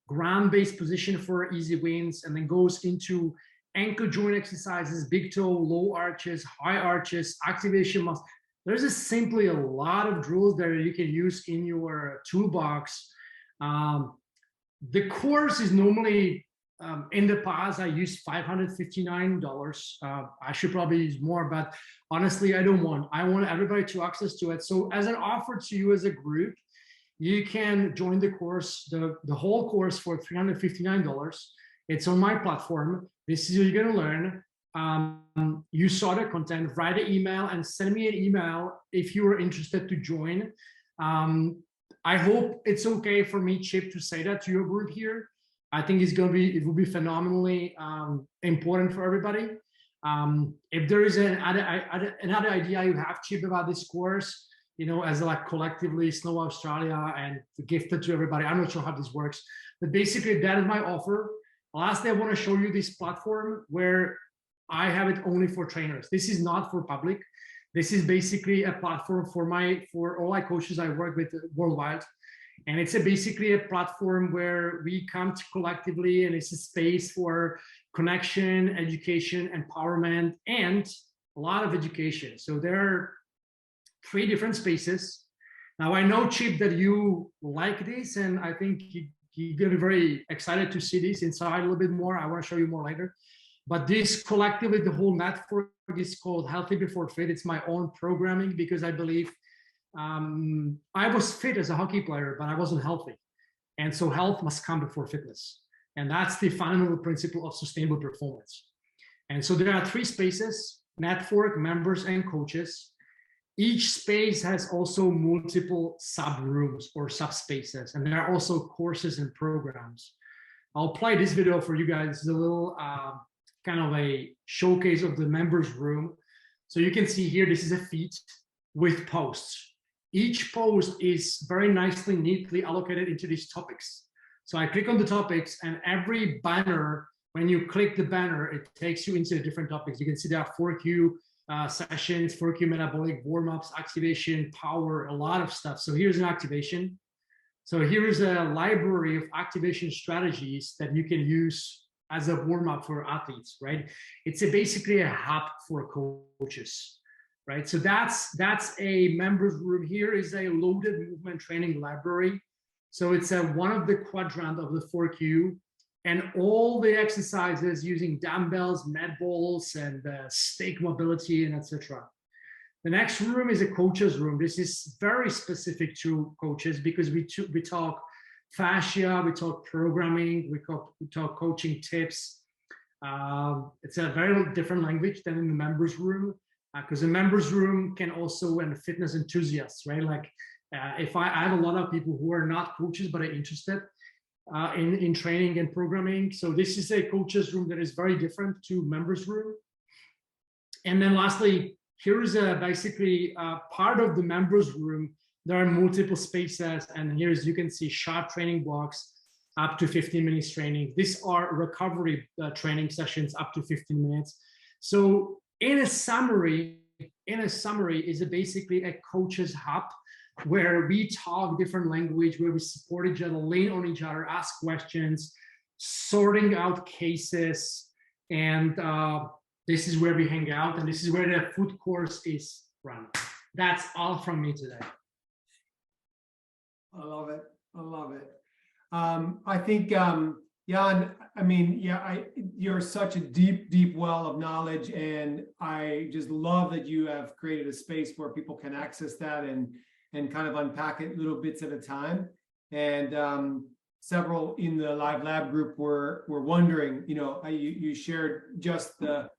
G: ground-based position for easy wins, and then goes into ankle joint exercises, big toe, low arches, high arches, activation muscle. There's just simply a lot of drills that you can use in your toolbox. The course is normally, in the past, I used $559. I should probably use more, but honestly, I want everybody to access to it. So as an offer to you as a group, you can join the course, the whole course for $359. It's on my platform. This is what you're gonna learn. You saw the content, write an email and send me an email if you are interested to join. I hope it's okay for me, Chip, to say that to your group here. I think it will be phenomenally important for everybody. If there is another idea you have, Chip, about this course, you know, as like collectively Snow Australia and gifted to everybody. I'm not sure how this works, but basically that is my offer. Lastly, I want to show you this platform where I have it only for trainers. This is not for public. This is basically a platform for all my coaches I work with worldwide. And it's basically a platform where we come to collectively, and it's a space for connection, education, empowerment, and a lot of education. So there are 3 different spaces. Now I know, Chip, that you like this, and I think you're gonna be very excited to see this inside a little bit more. I want to show you more later. But this collectively, the whole network is called Healthy Before Fit. It's my own programming because I believe I was fit as a hockey player, but I wasn't healthy. And so health must come before fitness. And that's the fundamental principle of sustainable performance. And so there are 3 spaces: network, members, and coaches. Each space has also multiple sub rooms or subspaces, and there are also courses and programs. I'll play this video for you guys. This is a little kind of a showcase of the members room. So you can see here, this is a feed with posts. Each post is very nicely, neatly allocated into these topics. So I click on the topics, and every banner, when you click the banner, it takes you into the different topics. You can see there are 4Q sessions, 4Q metabolic, warm-ups, activation, power, a lot of stuff. So here's an activation. So here is a library of activation strategies that you can use as a warm-up for athletes, right? It's basically a hub for coaches, right? So that's a members room. Here is a loaded movement training library. So it's one of the quadrant of the 4Q, and all the exercises using dumbbells, med balls, and stake mobility, and etc. The next room is a coaches room. This is very specific to coaches because we talk fascia, we talk programming, we talk coaching tips. It's a very different language than in the members room, because the members room can also, and fitness enthusiasts, right? Like if I have a lot of people who are not coaches but are interested in training and programming. So this is a coaches room that is very different to members room. And then lastly, here is basically part of the members room. There are multiple spaces, and here, as you can see, short training blocks up to 15 minutes training. These are recovery training sessions up to 15 minutes. So in a summary is basically a coach's hub where we talk different language, where we support each other, lean on each other, ask questions, sorting out cases, and this is where we hang out, and this is where the food course is run. That's all from me today.
A: I love it. I love it. I think, Jan, I mean, you're such a deep well of knowledge, and I just love that you have created a space where people can access that and kind of unpack it little bits at a time. And several in the Live Lab group were wondering, you know, you shared just the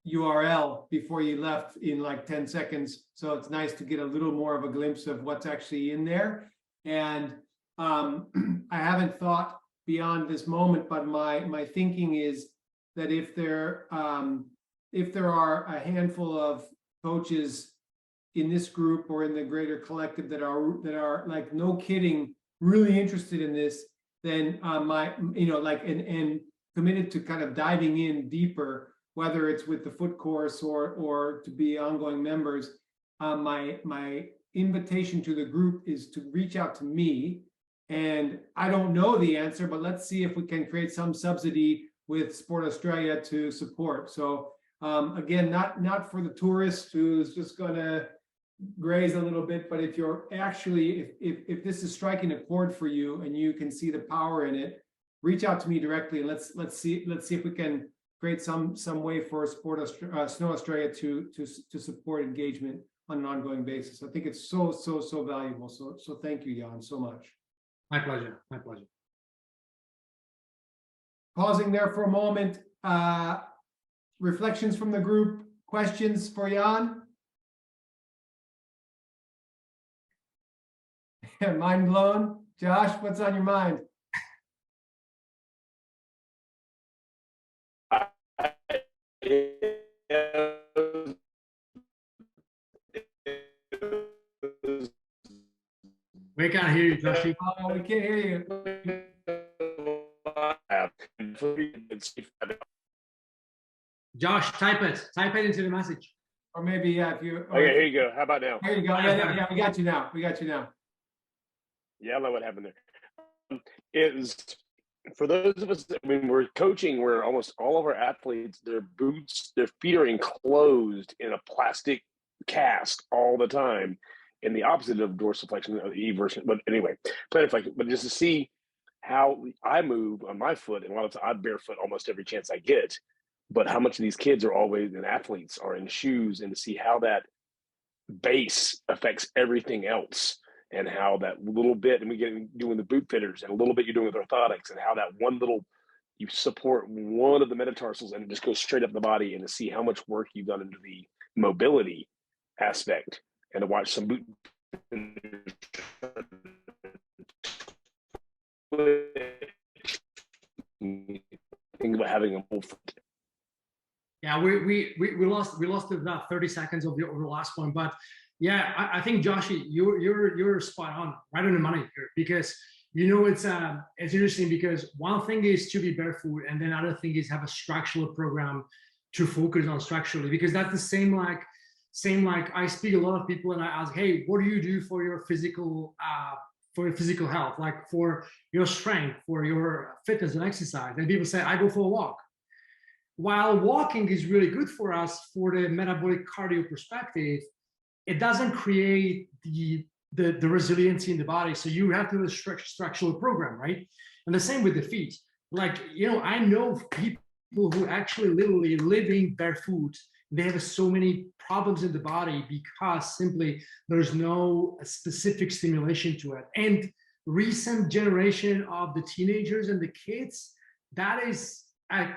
A: URL before you left in like 10 seconds. So it's nice to get a little more of a glimpse of what's actually in there. And I haven't thought beyond this moment, but my thinking is that if there are a handful of coaches in this group or in the greater collective that are like, no kidding, really interested in this, then and committed to kind of diving in deeper, whether it's with the foot course or to be ongoing members, my invitation to the group is to reach out to me. And I don't know the answer, but let's see if we can create some subsidy with Sport Australia to support. So again, not for the tourist who's just gonna graze a little bit, but if you're actually, if this is striking a chord for you and you can see the power in it, reach out to me directly and let's see if we can create some way for Snow Australia to support engagement on an ongoing basis. I think it's so valuable. So thank you, Jan, so much.
G: My pleasure. My pleasure.
A: Pausing there for a moment. Reflections from the group. Questions for Jan? Mind blown. Josh, what's on your mind?
G: We can't hear you, Joshy.
A: Oh, we can't hear you.
G: Josh, type it into the message.
A: Or maybe, yeah, if you.
H: Okay, here you go. How about now?
A: There you go. Yeah, we got you now. We got you now.
H: Yeah, I know what happened there. Is for those of us, I mean, we're coaching where almost all of our athletes, their feet are enclosed in a plastic cast all the time, in the opposite of dorsiflexion, the E version. But anyway, plantar flexion. But just to see how I move on my foot, and a lot of times I barefoot almost every chance I get. But how much of these kids are always, and athletes are in shoes, and to see how that base affects everything else, and how that little bit, and we get doing the boot fitters, and a little bit you're doing with orthotics, and how that one little, you support one of the metatarsals and it just goes straight up the body, and to see how much work you've done into the mobility aspect, and to watch some boot think about having a full foot.
G: Yeah, we lost about 30 seconds of the last one, but yeah, I think Joshy, you're spot on, right on the money here, because it's interesting because one thing is to be barefoot, and then other thing is have a structural program to focus on structurally, because that's the same like I speak to a lot of people and I ask, hey, what do you do for your physical health, like for your strength, for your fitness and exercise? And people say, I go for a walk. While walking is really good for us for the metabolic cardio perspective, it doesn't create the resiliency in the body. So you have to do a structural program, right? And the same with the feet. Like, I know people who actually literally living barefoot, they have so many problems in the body because simply there's no specific stimulation to it. And recent generation of the teenagers and the kids, that is a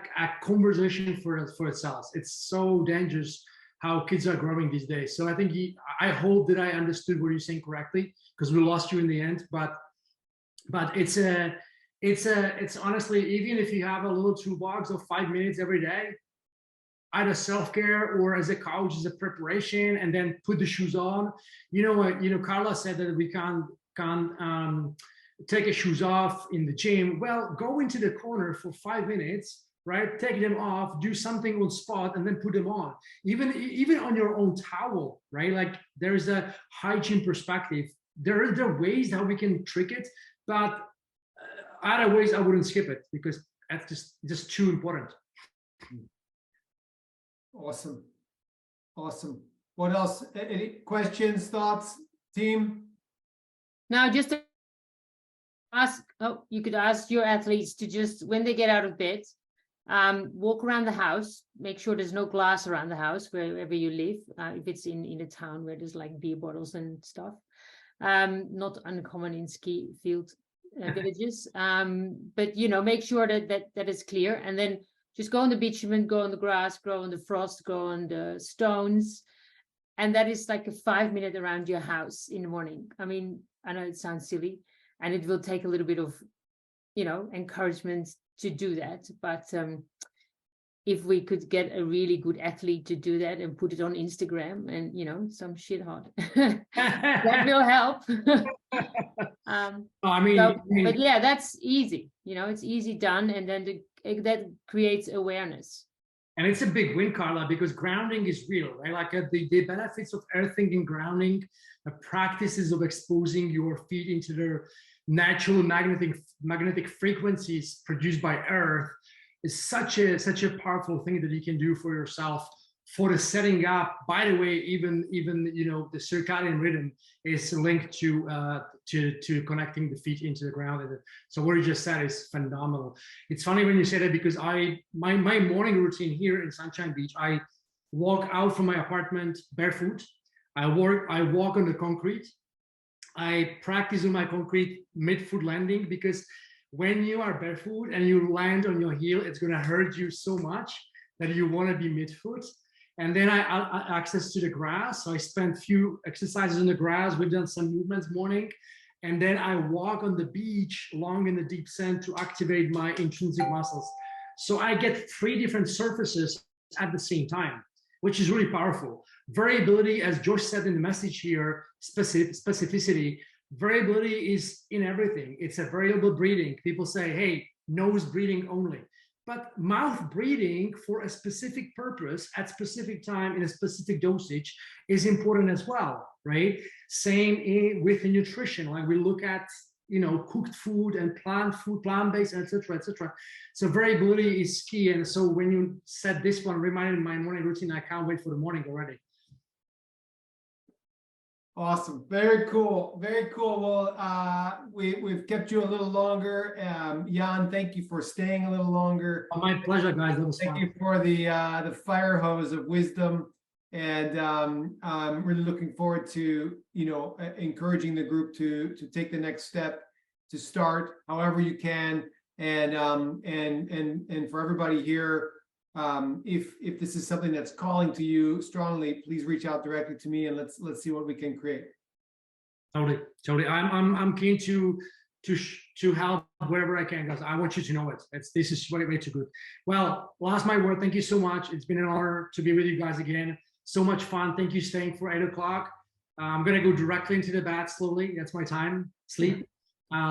G: conversation for itself. It's so dangerous how kids are growing these days. So I think I hope that I understood what you're saying correctly, because we lost you in the end. But it's honestly, even if you have a little toolbox of 5 minutes every day, either self-care or as a coach, as a preparation, and then put the shoes on. Carla said that we can't take your shoes off in the gym. Well, go into the corner for 5 minutes, right? Take them off, do something on spot, and then put them on. Even on your own towel, right? Like there's a hygiene perspective. There are ways how we can trick it, but other ways I wouldn't skip it, because that's just too important.
A: Awesome. What else? Any questions, thoughts, team?
E: Now, just to you could ask your athletes to just, when they get out of bed, walk around the house, make sure there's no glass around the house wherever you live, if it's in a town where there's like beer bottles and stuff, not uncommon in ski field villages, but make sure that is clear, and then just go on the bitumen, go on the grass, go on the frost, go on the stones, and that is like a 5 minute around your house in the morning. I mean, I know it sounds silly, and it will take a little bit of, encouragement to do that. But if we could get a really good athlete to do that and put it on Instagram and, some shit hot, that will help. But yeah, that's easy. It's easy done. And then that creates awareness.
G: And it's a big win, Carla, because grounding is real, right? Like the benefits of earthing and grounding, the practices of exposing your feet into their natural magnetic frequencies produced by earth is such a powerful thing that you can do for yourself for the setting up. By the way, even you know, the circadian rhythm is linked to connecting the feet into the ground. And so what you just said is phenomenal. It's funny when you say that, because my morning routine here in Sunshine Beach, I walk out from my apartment barefoot. I walk on the concrete. I practice on my concrete mid-foot landing, because when you are barefoot and you land on your heel, it's going to hurt you so much that you want to be mid-foot. And then I access to the grass. So I spent few exercises in the grass. We've done some movements morning. And then I walk on the beach long in the deep sand to activate my intrinsic muscles. So I get 3 different surfaces at the same time, which is really powerful. Variability, as Josh said in the message here, specificity, variability is in everything. It's a variable breathing. People say, hey, nose breathing only. But mouth breathing for a specific purpose at specific time in a specific dosage is important as well, right? Same with the nutrition. Like we look at, you know, cooked food and plant food, plant-based, etc., etc. So variability is key. And so when you said this one, reminded my morning routine, I can't wait for the morning already.
A: Awesome. Very cool. Very cool. Well, we've kept you a little longer. Jan, thank you for staying a little longer.
G: Oh, my pleasure, guys. That was
A: Thank
G: fun.
A: you for the fire hose of wisdom. And I'm really looking forward to, you know, encouraging the group to take the next step, to start however you can. And for everybody here, if this is something that's calling to you strongly, please reach out directly to me, and let's see what we can create.
G: Totally. I'm keen to help wherever I can, guys. I want you to know it. This is way too good. Well, last my word. Thank you so much. It's been an honor to be with you guys again. So much fun. Thank you staying for 8 o'clock. I'm gonna go directly into the bed slowly. That's my time. Sleep.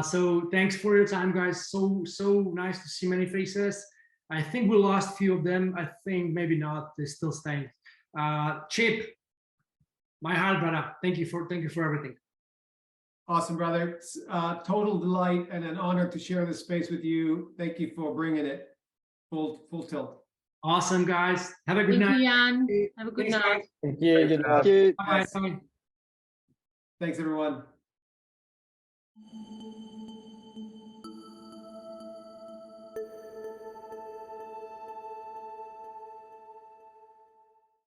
G: So thanks for your time, guys. So nice to see many faces. I think we lost a few of them. I think maybe not. They're still staying. Chip, my heart, brother. Thank you for everything.
A: Awesome, brother. It's total delight and an honor to share this space with you. Thank you for bringing it full tilt.
G: Awesome, guys. Have a good
E: Thank
G: night.
E: you, Jan. Have a good
G: Thanks,
E: night.
G: guys.
B: Thank you. Good night.
G: Bye. Bye.
A: Thanks, everyone.